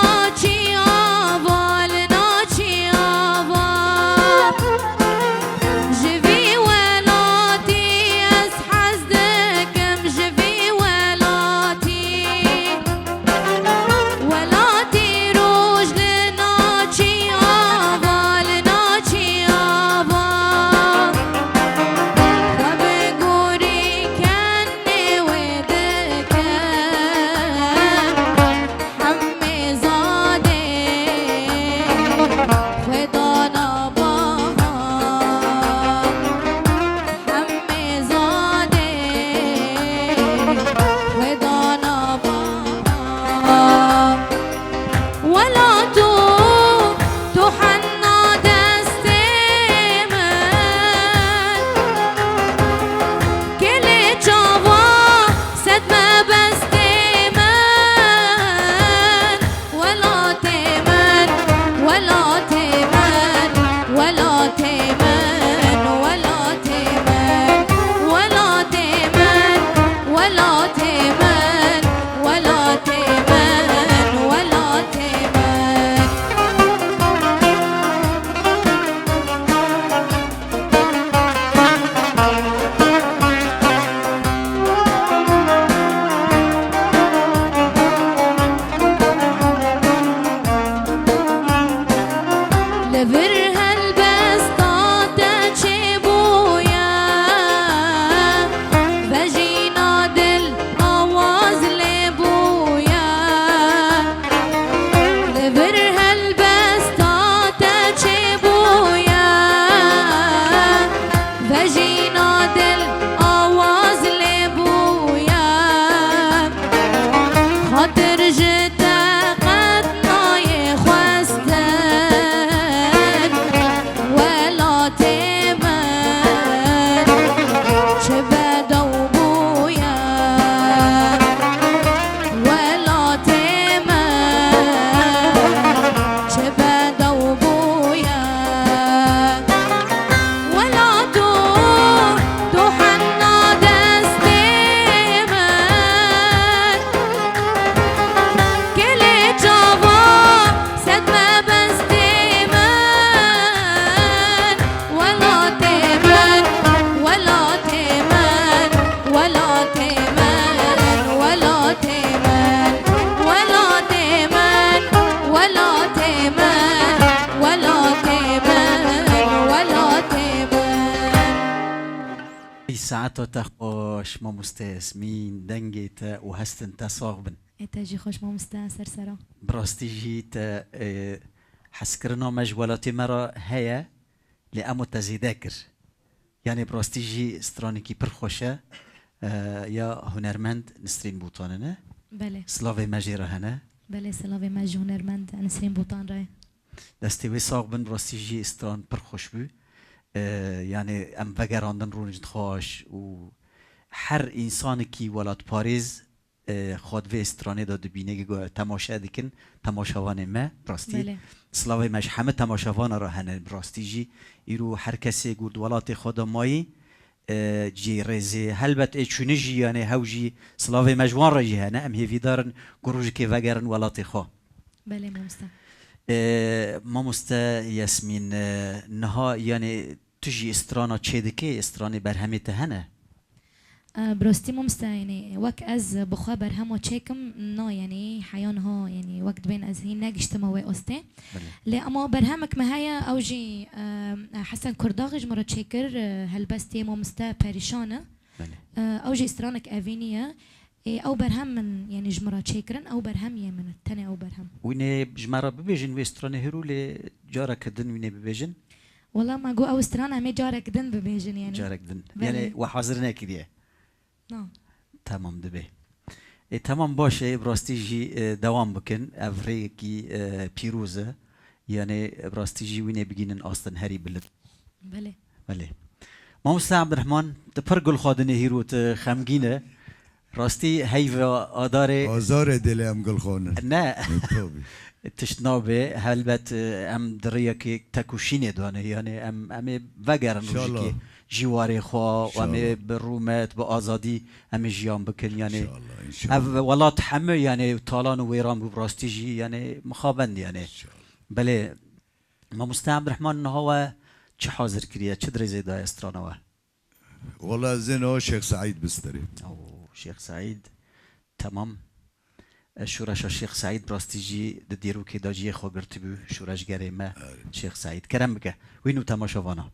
ساعتا تخوش ما مستسمين دنگيتا وهستن تساغبن تاجي خوش ما مستأثر سرا براستي جيتا حسكرنا مجولاتي مرا هيا لأمو تزيداكر يعني براستي جي استرانيكي برخوشة يا هنرمند نسرين بوطاننا بله سلافي مجيرا هنا بله سلاوي ما هنرمند نسرين بوطان راي دستي وي ساغبن براستي جي استران برخوش بو يعني ام وگراندن رونج خوش و هر انسانی کی ولات پاریز خود و استرانه داد بینه که تماشا دکن تماشاوان ما براستی بله سلاوی مش همه تماشاوان را هنه براستی جی ایرو هر کسی گرد ولات خود مایی جی رزی هلبت چونه جی یعنی هوجی سلاوی مجوان را جی هنه ام هیوی دارن گروج که وگرن ولات خوا بله ما مستا ما مستا یاسمین نها یعنی تجي استرانا تشيدكي استراني برهمي تهنا براستی ما مستا يعني وقت از بخوا برهم و چکم نا يعني حيان ها يعني وقت بين از هين نگشت ما و استه لی اما برهمك ما هيا اوجي حسن كرداغج مرة چکر هلبستي ما مستا پریشانه اوجي استرانك اوینیه او برهم من يعني جمرة چکرن او برهم يمن تنه او برهم ويني جمرة ببيجن و استراني هرو لي جارك دن ويني ببيجن والله ما جو او استرانا همه جارك دن ببيجن يعني جارك دن يعني وحاضرنا كده نعم تمام دبي تمام باشه براستي جي دوام بكن افريكي بيروزه يعني براستي جي ويني بجينن اصلا هري بلد بله بله ما مستعد عبد الرحمن تبرقل خادنه هيروت خمجينه راستي هيفا اداري آزار دلی ام گل خانه نه طبعا تشنابه هلبت ام دريا كي تكوشيني دانه يعني ام وگرن روشي جواري خوا و ام برومت با آزادي ام جيان بكن يعني ان شاء الله ان شاء الله والله تحمل يعني طالان ويران براستي جي يعني مخابند يعني ان شاء الله بله ما مستعد عبد الرحمن انه هو چه حاضر كريا چه دريزي دا استرانوا والله زين شيخ سعيد بستري او شيخ سعيد تمام شورش الشيخ سعيد براستيجي ديرو كي داجي خو گرتبو شورش گريمه شيخ سعيد كرم بك وينو تماشاوانا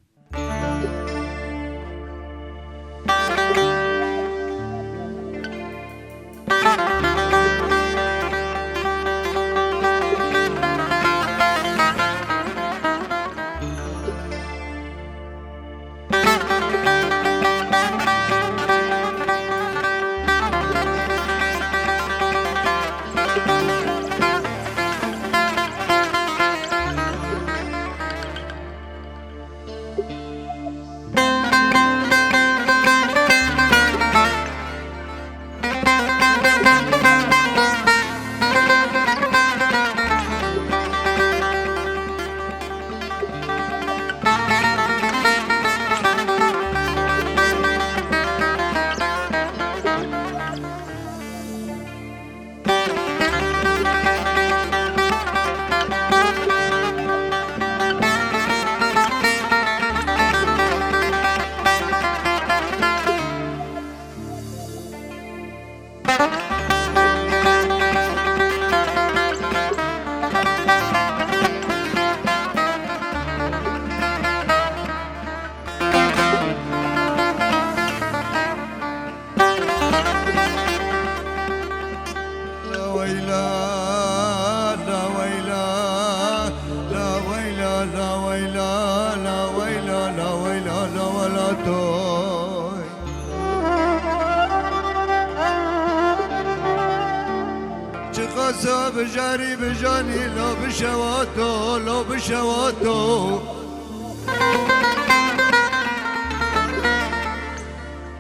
بجاري بجاني لو بشواتو لو بشواتو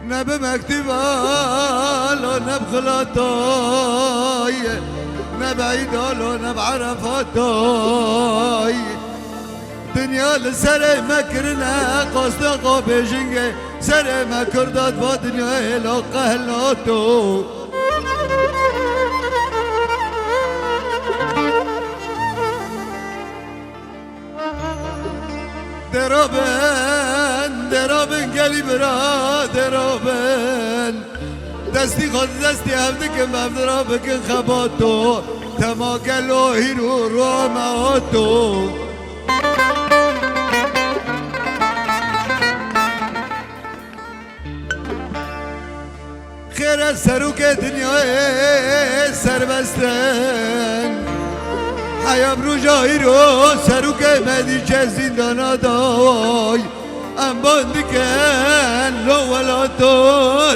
نب مكتبة لو نب خلاطاي نب عيدا لو نب عرفاتاي دنيا لسر مكرنا قصد قابي جنگي سر مكردات با دنيا لو قهلاتو درابن گلی برا درابن دستی خود دستی هفته که مفدرا بکن خباتو تما گلو هیرو رو آمهاتو گره سروک دنیای سربستن حیام رو جایی رو سروک مدی چه زندانا دای ام باندی کن لو ولا تو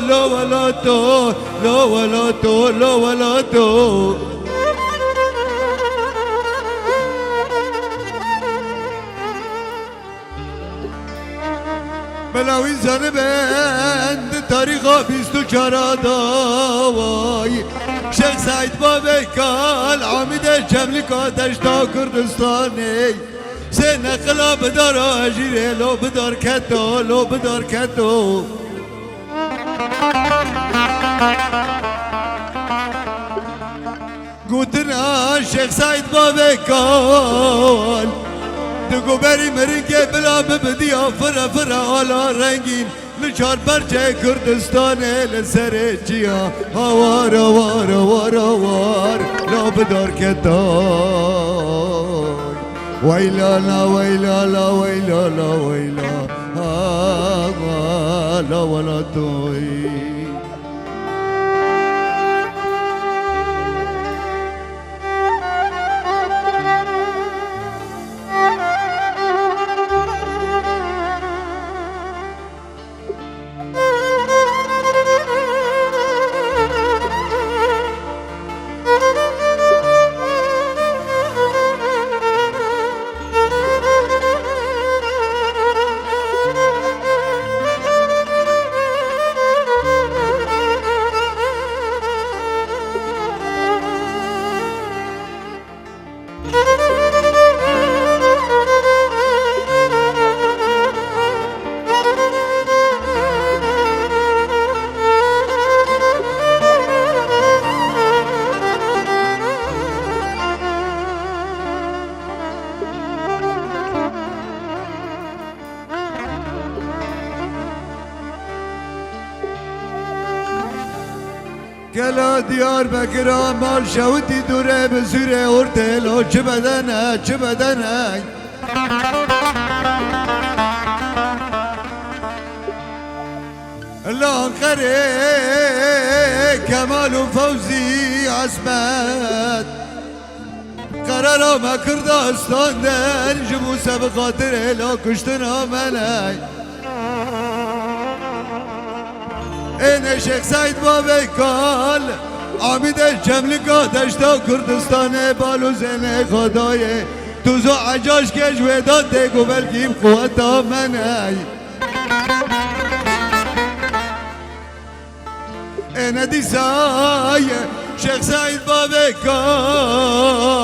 لو ولا تو لو ولا تو لو ولا تو بلاوی زنه بند تاریخا 24 داوای شیخ سعید بابی کال عامد جملی کاتش تا کردستانی سه نقلا بدار آجیره لو بدار کتو لو بدار کتو گوتنا شیخ سعید بابی کال دگو بری مرنگه بلا ببدی آفره فره آلا رنگین لچار برچه کردستانه لسر چیا آوار آوار آوار آوار لا بدار کتای ویلا لا ویلا لا ویلا لا ویلا لا ولا توی گلا دیار بکرا مال شوتی دوره بزوره ارتلو چه بدنه چه بدنه الاخره کمال و فوزی عصمت قرارا ما کردستان دن جبو سب خاطر الا کشتنا منه این شیخ سعید بابی کال عامد جملی کاتش تا کردستان بالو زنه خدای توزو عجاش کش وداد دیگو بلکیم قوتا منه این دیسای شیخ سعید بابی کال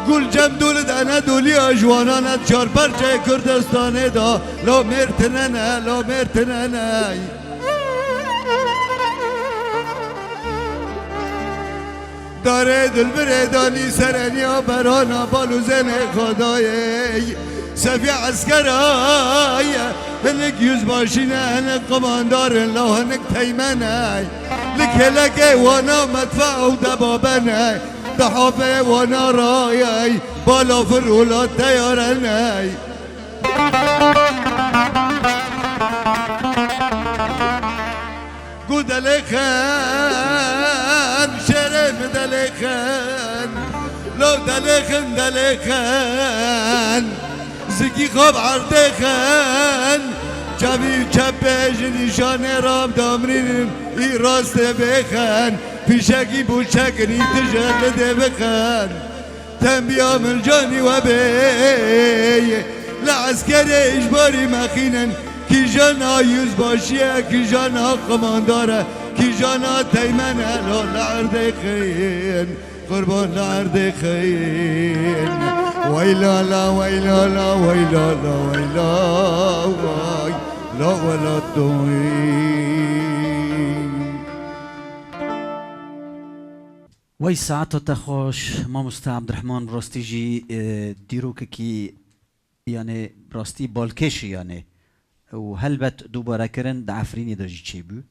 گل جم دول دانه دولی آجوانانت چار پرچه کردستانه دا لا مرتننه لا مرتننه داره دل بردانی سرنیا برانا بالو زن خدای سفی عسکرای هنک یوز باشینه هنک قماندار الله هنک تیمنه لکه وانا مدفع و دبابنه دحافه وانا رایای بالا فرولات تیارنه گودل خان شرم دلخن لو دلخن دلخن زگی خواب عردخن جبی چپش نشانه رام دامرین ای راست بخن پیشکی بوچکنی تجرده بخن تنبیا من جانی و بی لعسکر اجباری مخینن کی جانا یوز باشیه کی جانا قمانداره کی جانا تیمنه لا لعرد خین قربان لعرد خین ویلا لا ویلا لا ویلا لا ویلا وای لا ولا وی ساعت تخوش ما مست عبدالرحمن راستیجی دیروک کی یعنی راستی بالکش یعنی و هلبت دوباره کردن دعفرینی داشتی چی بو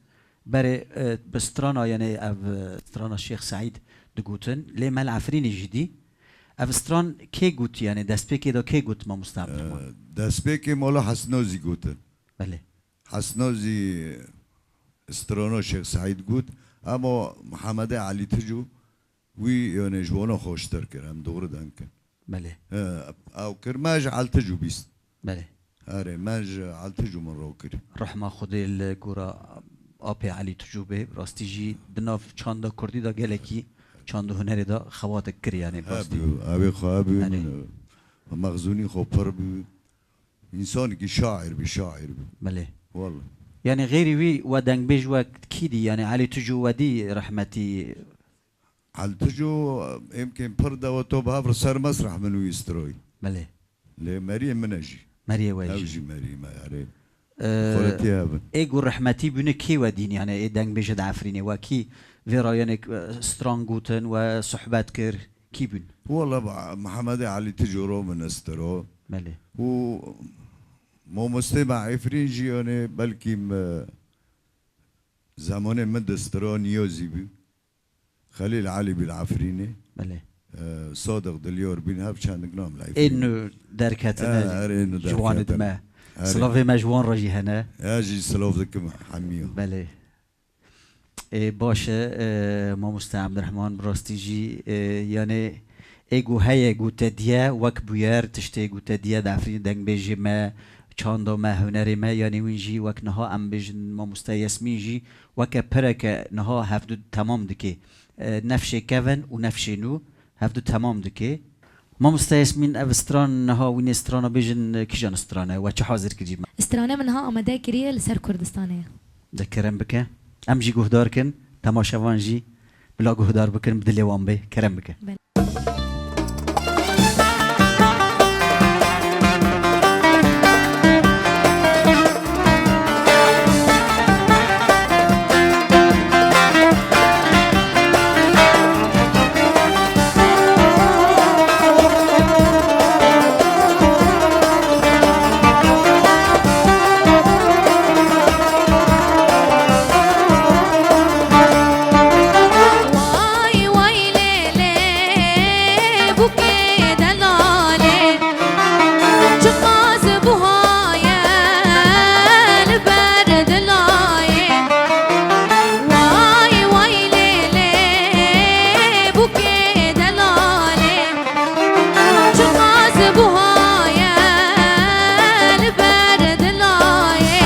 برای بسترانا یعنی او سترانا شیخ سعید دگوتن لی مل عفرینی جدی او ستران کی گوت یعنی دست پیکی دا کی گوت ما مست عبدالرحمن دست پیکی مولا حسنازی گوتن بله حسنازی استرانا شیخ سعید گود اما محمد علی تجو وی یعنی جوانا خوشتر کرم دور دن کن بله او کر ما جعل تجو بیست بله آره ما جعل تجو من رو کر رحمه خود الگورا آپی علی تجوبه راستی جی دناف چاندا کردی دا گلکی چاندو هنری دا خواتک کری یعنی راستی ابي خوابي يعني. مغزوني خبر بي انسان کی شاعر بي شاعر بي بله والله يعني غيري وي ودنگ بيج وقت كيدي يعني علي تجو ودي رحمتي على تجو يمكن برده وتوب سر مسرح من ويستروي بله لمريم منجي مريا واجي اوجي مريم يعني خلتي هابن ايجو رحمتي بنا كي ودين يعني اي دنگ بيج دعفريني وكي فيرا يعني سترونغوتن وصحبات كر كي بن والله محمد علي تجو من استرو بله و مو مستمع افرينجي يعني بلكي زمان من دسترو نيوزي بي خليل علي بالعفريني بله صادق دليور بين هاب شان نقنام لايف انه دركاتنا إنه جوان دركاتنا. دما سلافي ما جوان راجي هنا اجي سلوف ذكم حميو بله باشه ما مستعد عبد الرحمن براستيجي يعني ايجو هيا جو تديا وك بوير تشتي جو تديا دعفرين دنگ بيجي ما چاندا ما هنري ما يعني وينجي وك نها ام بيجن ما مستيسمين جي وك برك نها هفدو تمام دكي نفشي كيفن ونفشي نو هفدو تمام دكي ما مستيسمين اف ستران نها وين سترانا بيجن كيجان سترانا وچ حاضر كجي استرانه منها آماده کریه لسر کردستانه ذكرم بك ام جي جهدار كن تماشاوان جي بلا جهدار بكن بدلي وان بي كرم بك وای وای لیلی بوکی دلاله چقاز بوهای لبر دلایه وای وای لیلی بوکی دلاله چقاز بوهای لبر دلایه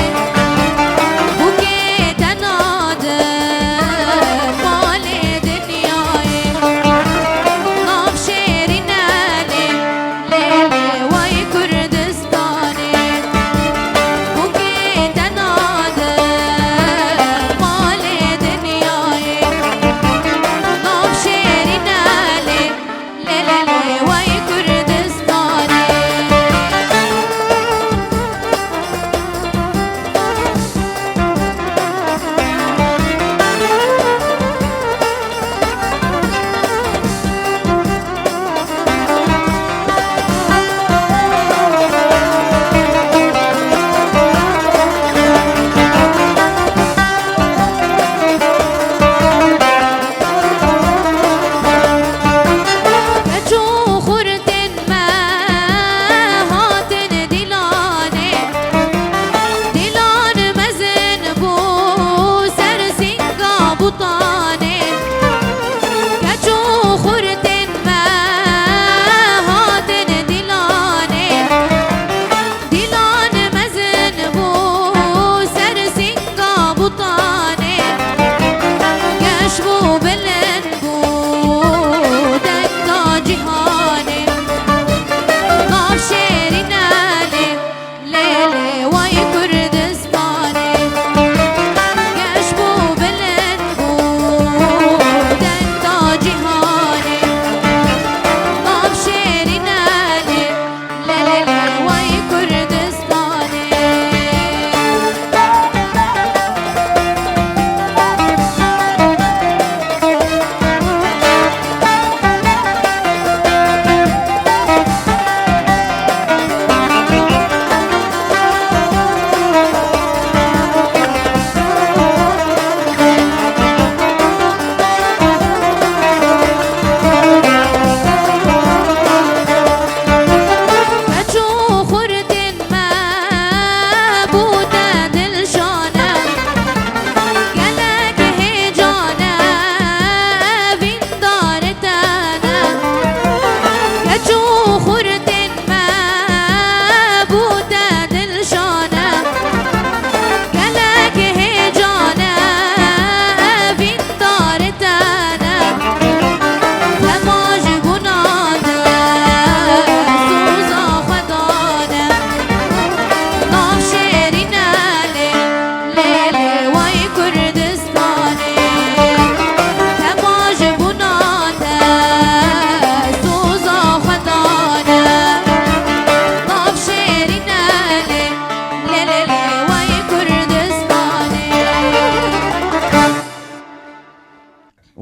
بوکی تناده مال دنیای ناف شیرینه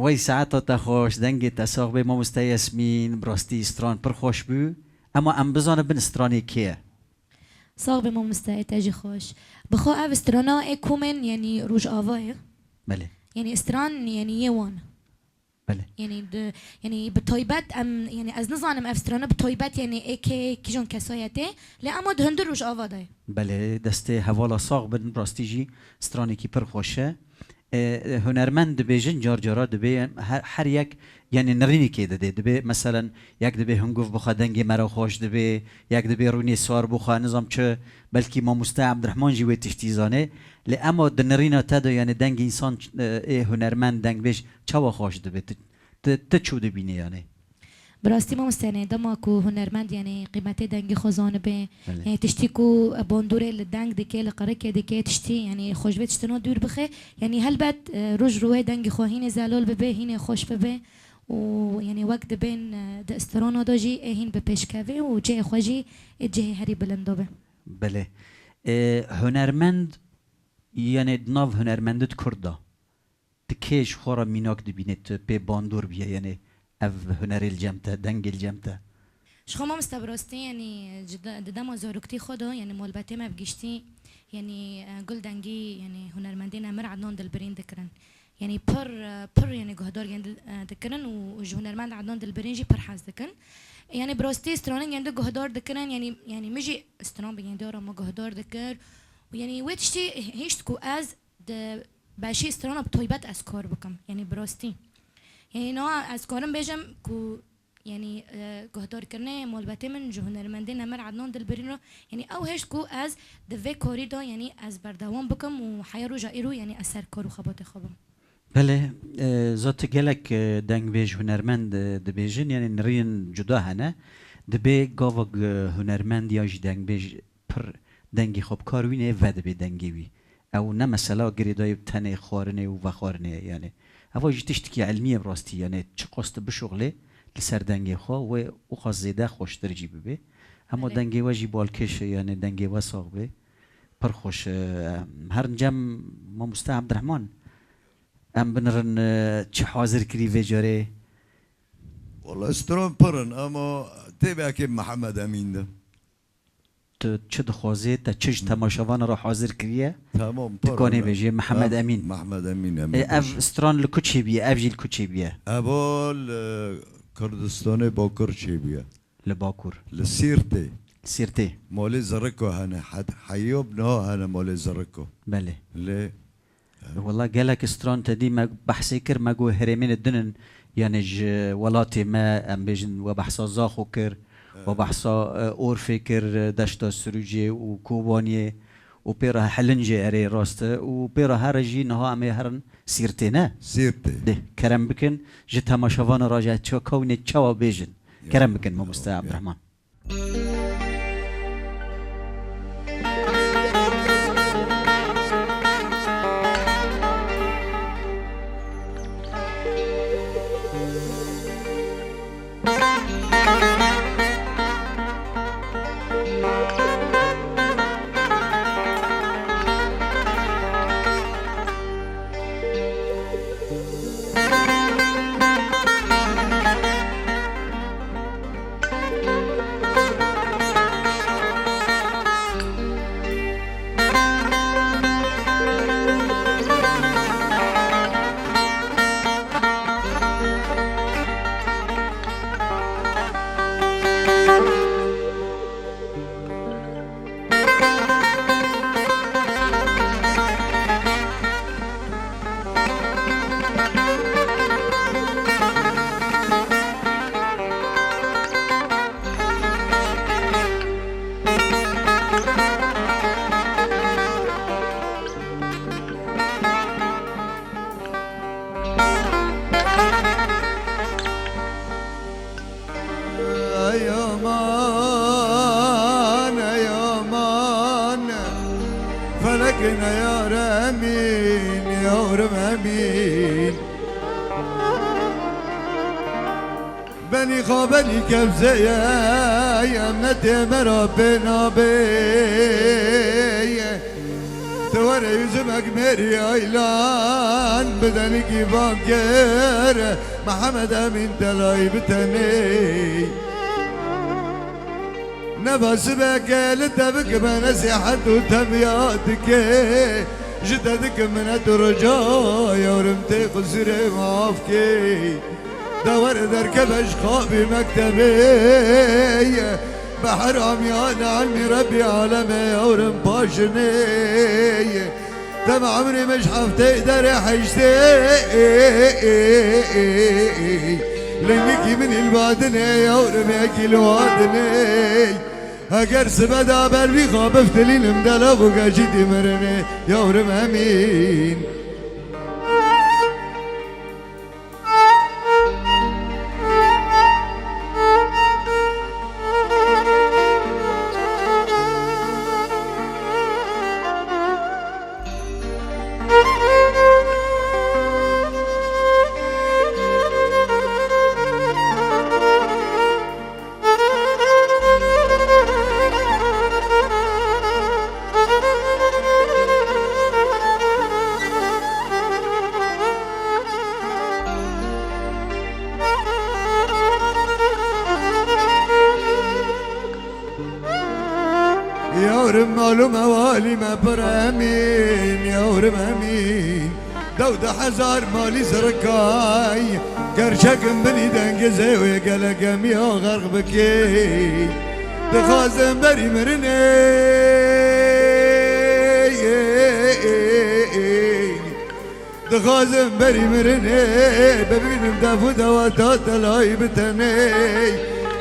وی ساعت تا خوش دنگ تساق به ما مستیسمین براستی استران پر خوش بو اما ام بزانه بن استرانی کیه صاغ به ما مستعد تجي خوش بخو اف استرانا اكومن يعني روج آواه بله يعني استران يعني يوان بله يعني يعني بطيبات ام يعني از نظام اف استرانا بطيبات يعني اكي كيجون كسايته لا اما دهند روج آواه ده بله دسته حوالا ساق بن براستی جی استرانی کی پر خوشه هنرمند دبیجن جار جارا دبی هر یک یعنی نرینی که دبی مثلا یک دبی هنگوف بخوا دنگی مرا خوش دبی یک دبی رونی سوار بخوا نظام چه بلکی ما مستعد عبدالرحمن جوی تشتیزانه لی اما دنرینا تدو یعنی دنگ انسان هنرمند دنگ بیش چوا خوش دبی چو دبینی یعنی براستی ما مستنده ما کو هنرمند يعني قيمته دنگي خزانه به يعني تشتي كو باندوره لدنگ دكي لقركه دكي تشتي يعني خوش بيت تشتنو دور بخي يعني هلبت روج روي دنگي خو هين زلال ببه هين خوش ببه ويعني وقت بين د استرانا داجي هين بپشكوي و جه خوجي جه هري بلندو به بله هنرمند يعني ناف هنرمندت کردا تكيش خورا ميناك دبينت به باندور بيه يعني اف هنری الجمته دنگ الجمته شخو ما مستبراستی يعني ددما زاروكتي خدا يعني مولبته ما بگشتي يعني قل دنگي يعني هنرمندين امر عدنان دلبرين دكرن يعني پر يعني قهدار يعني دكرن و هنرمند عدنان دلبرين جي پر حاز دكن يعني براستي استرانين يعني قهدار دكرن يعني مجي استران بين دارا ما قهدار دكر ويعني ويتشتي هيشتكو از د باشي استران بطيبات اسكار بكم يعني براستي يعني نوع از کارم بیشم کو يعني گهدار کرنه مالبته من هنرمندین امر عدنان دلبرین رو يعني او هشت کو از دوی کاری دا يعني از بردوام بکم و حیا رو جایرو يعني اثر کارو خبات خبم بله زات گلک دنگ بیش هنرمند دبیجن يعني نرین جدا هنه دبی گاوگ هنرمند یا جی دنگ بیش پر دنگی خوب کاروینه و دبی دنگی وی او نه مثلا گریدای تنه خارنه و خارنه يعني هوا جی تشتکی علمیه براستی یعنی چه قصد بشغله لسر دنگی خوا و خواست زیده خوشتر جی ببه اما دنگی و جی بالکش یعنی دنگی و ساق به پر خوش هر نجم ما مستعد عبدالرحمن ام بنرن چه حاضر کری و جاره والله استران پرن اما تبع که محمد امین ده چه دخوازه تا چه تماشاوان را حاضر کریه تمام پرن تکانه بجه محمد امین محمد امین اف استران لکوچه بیه اف جیل کوچه بیه اول کردستان باکر چه بیه لباکور لسیرته سیرته مال زرکو هنه حیاب نه هنه مال زرکو بله لی والله قالك استران تدي ما بحثي كر ما جو هرمين الدنن يعني ولاتي ما ام بيجن وبحثا زاخو كر وبحثا اورفي كر دشتا سروجي وكوباني وبيرا حلنجي اري راست وبيرا هرجي نها امي هرن سيرتنا سیرته ده كرم بكن جتا ما شوان راجع تشو كوني تشوا بيجن كرم بكن ما مستعد عبد الرحمن فلكنا يا رامين يا رب امين بني خابني كبزة يا متى مربنا بي تورى يزمك ميري ايلان بدنك بانكر محمد امين تلاي بتني نفس بك لتبك من نصيحة وتبياتك جددك من درجة يا ورمتي قصري معافكي دور دركب اشقابي مكتبي بحر عميان علمي ربي عالمي يا ورم باشني دم عمري مش حفتقدر حجتي لنكي من البادني يا ورم ياكي الوادني اگر سبدا بر بی خواب افتلین امدلا بگا جدی مرنه یارم امین يورم مالو موالي ما برامين يورم امين دود حزار مالي زركاي قرشك بني دنقزي ويقلق يا غرق بكي دخازم بري مرني دخازم بري مرني ببين مدافو دواتات لاي بتني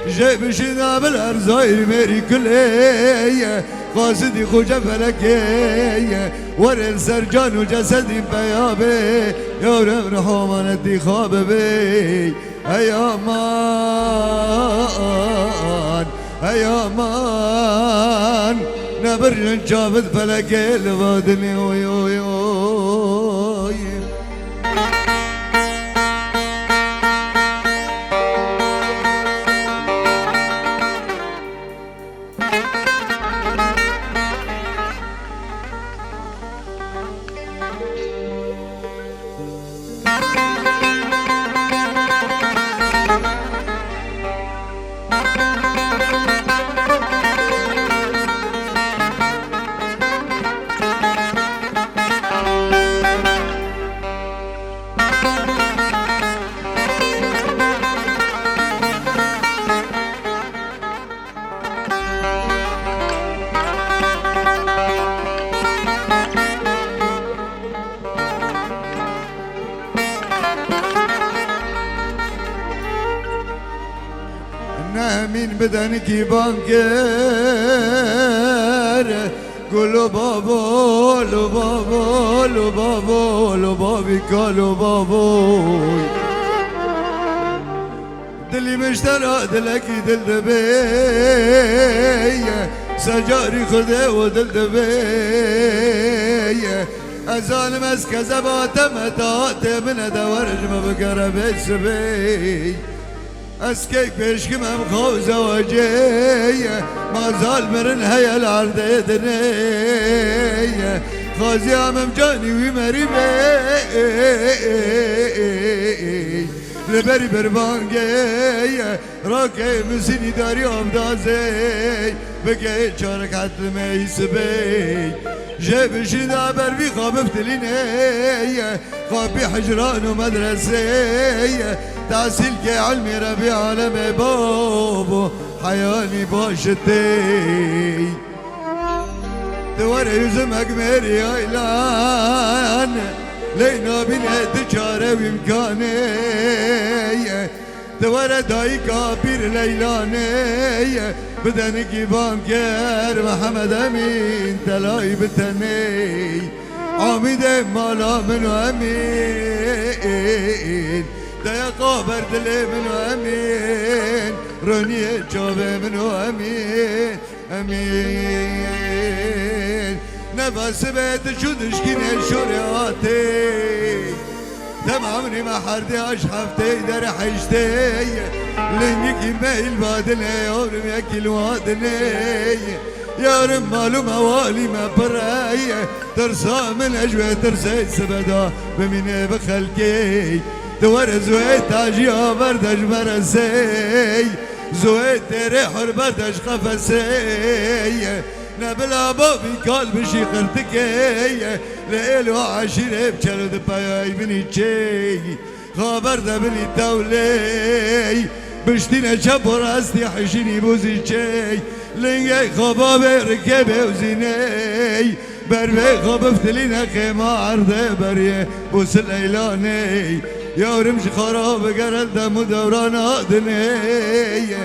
جيب شنا بالارزاير ميري كلي قاصدي خوجة فلكي ورل سرجان وجسدي بيابي يورم رحمانتي خاببي هيا مان هيا مان نبرجن جابت فلكي لبادني وي وي وي من بدنك بانكر قولوا بابا لو بابا لو بابا لو بابي قالوا بابا دلي مشترى دلكي دل دبي سجاري خذي ودل دبي ازال مسك زبات متات من دورج ما بقرب السبي اسكي بيشكم ام خوزة وجي ما زال مرن هيا العرض يدني خوزي امم جاني ومري بي لبري بربانجي راكي مسيني داري امدازي بقي چارك حتل ميسبي جيب شدا بربي خواب افتليني خوابي حجران ومدرسي تحصيل كي علمي ربي عالمي بابو حياني باشتي دوار يزمك ميري ايلان لينا بنا تجارة وامكاني دوار داي كابير ليلاني بدنك بانكر محمد امين تلاي بتني عميد مالا منو امين دايا قابر دلي منو امين روني جابه منو امين امين نفس بيت شدش كيني شرياتي دم عمري ما حردي اشحفتي در حجتي لانك مايل بادني يورم ياكل وادني يا رم مالو موالي ما براي ترسى من أجوى ترسي سبدا بمين بخلقي دور زوي تاجيا بردش برسي زوي تري حربتش قفسي نبلا بابي قلب شي قرتكي ليل وعشيري بشرد باي بني شي خبر ده بني دولي بشتينا شبر استي حشيني بوزي شي لنجي خبابي ركبي وزيني بربي خبفتلينا خيمة عرضي بريه بوس الليلاني يا رمش خراب قرل دم دوران آدني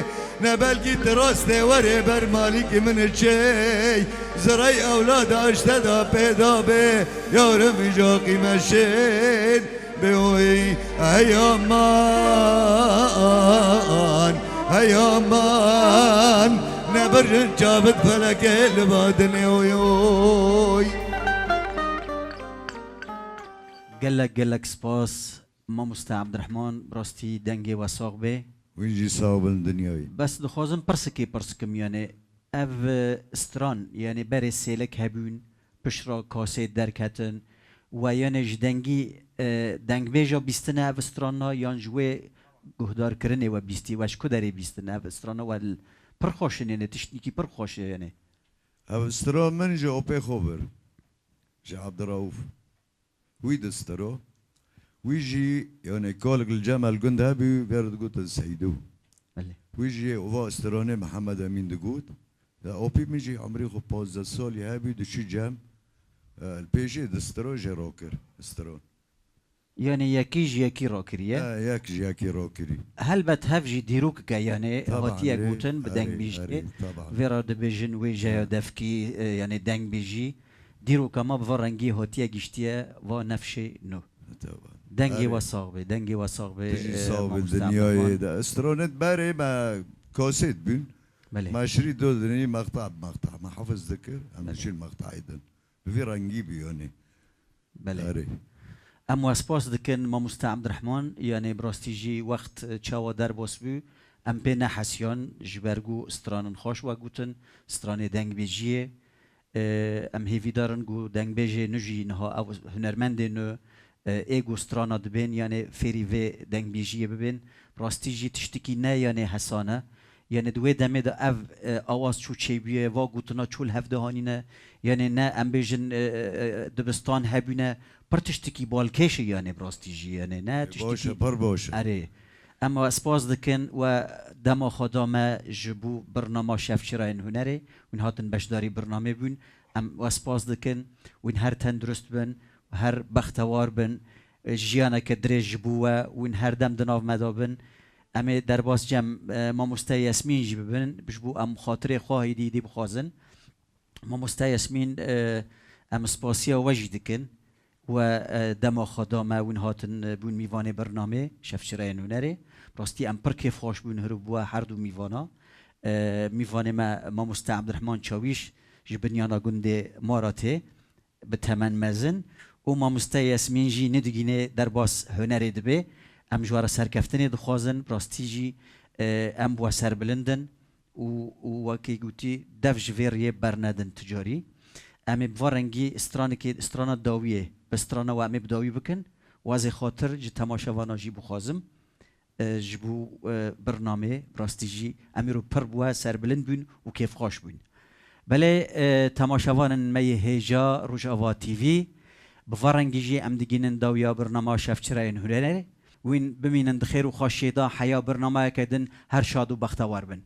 نبلكي تراستي وري بر مالك من الشي زري أولاد اشتدا بيدا بي يا رمي جاقي مشين بيوي هيا مان هيا مان نبرجن جابت فلك البادني ويوي قال لك سباس ما مستع عبد الرحمن براستي دنگي وساق بي ويجي صعب الدنيا بس دخوازم برسكم يعني اف استران يعني بري سيلك هبون بشرا كاسي دركتن و يعني جدنگي دنگ بيجا بيستنا اف استرانا يعني جوي گهدار کرنه و بیستی وش کدری بیستن اف استرانا و پرخوشن يعني تشتنيكي پرخوش يعني اف استرا من جا اوبي خوبر جا عبد الرؤوف ويد استرا ويجي يعني كولك الجمل قند هبي بيرد قوت السيدو بله ويجي وفا استراني محمد امين دقوت اوبي ميجي عمري خو 15 سال هبي دشي جام البيجي دسترا جا روكر استران يعني يكي روكريه ياكي روكري هل بتهفجي ديروك كا يعني هاتيا أري قوتن بدنگ بيجي طبعا فيرا دبيجن ويجا دفكي يعني دنگ بيجي ديروك ما بفرنگي هاتيا گشتيا و نفشي نو طبعا دنگي وساق بي تجي صعب الدنيا ده استرونت باري ما كاسيت بين بله ما شريت دول دنيا مقطع بمقطع ما حافظ ذكر انا شيل مقطع ايضا في رنجي بيوني بله اري ام واسباس دكن ما مستع عبد الرحمن يعني براستيجي وقت تشاو در بوسبو ام بينا حسيان جبرگو استرانن خوش و گوتن استرانه دنگ بيجيه ام هيفي دارن گو دنگ بيجي نجي نها او هنرمند نو ايگو استرانا دبين يعني فيري في دنگ بيجيه ببين براستيجي تشتكي نا يعني حسانه يعني دوی دمه ده اف آواز چو چی بیه و گوتنا چول هفته هانینه يعني نا ام بیجن دبستان هبونه پر تشتكي بالكيش يعني براستيجي يعني نا باشا بر باشا اري اما اسباز دكن و دما خدامه جبو برنامه شفشراين هنري وين هاتن بشداري برنامه بون ام اسباز دكن وين هر تندرست بن و هر بختوار بن جيانا كدريج جبوه وين هر دم دناف مدابن ام درباس جم ما مستيسمين جبن بجبو ام خاطر خواهي دي بخازن ما مستيسمين ام سپاسيا وجه دكن و دما خدامه وين هاتن بون ميوان برنامه شفشراين هنري براستي ام پر كيف خوش بون هربوا هر دو ميوانا ميوان ما مستع عبد الرحمن چاويش جبنيانا گنده ماراته بتمن مزن و ما مستع ياسمين جي ندگينه درباس هنري دبه ام جوار سرکفتنه دخوازن براستي جي ام بوا سر بلندن و وكي گوتي دف جويريه برندن تجاري ام بوارنگي استرانا داويه بسترانا و ام بداوي بكن وازي خاطر جي تماشاوانا جي بخوازم جبو برنامه براستي جي اميرو پر بوا سر بلند بون و كيف خوش بون بله تماشاوانن مي هيجا روجاوا تي في بوارنگي جي ام دگينن داويا برنامه شفچراين هنري وين بمينن دخير و خوشيدا حيا برنامه كدن هر شاد و بختوار بن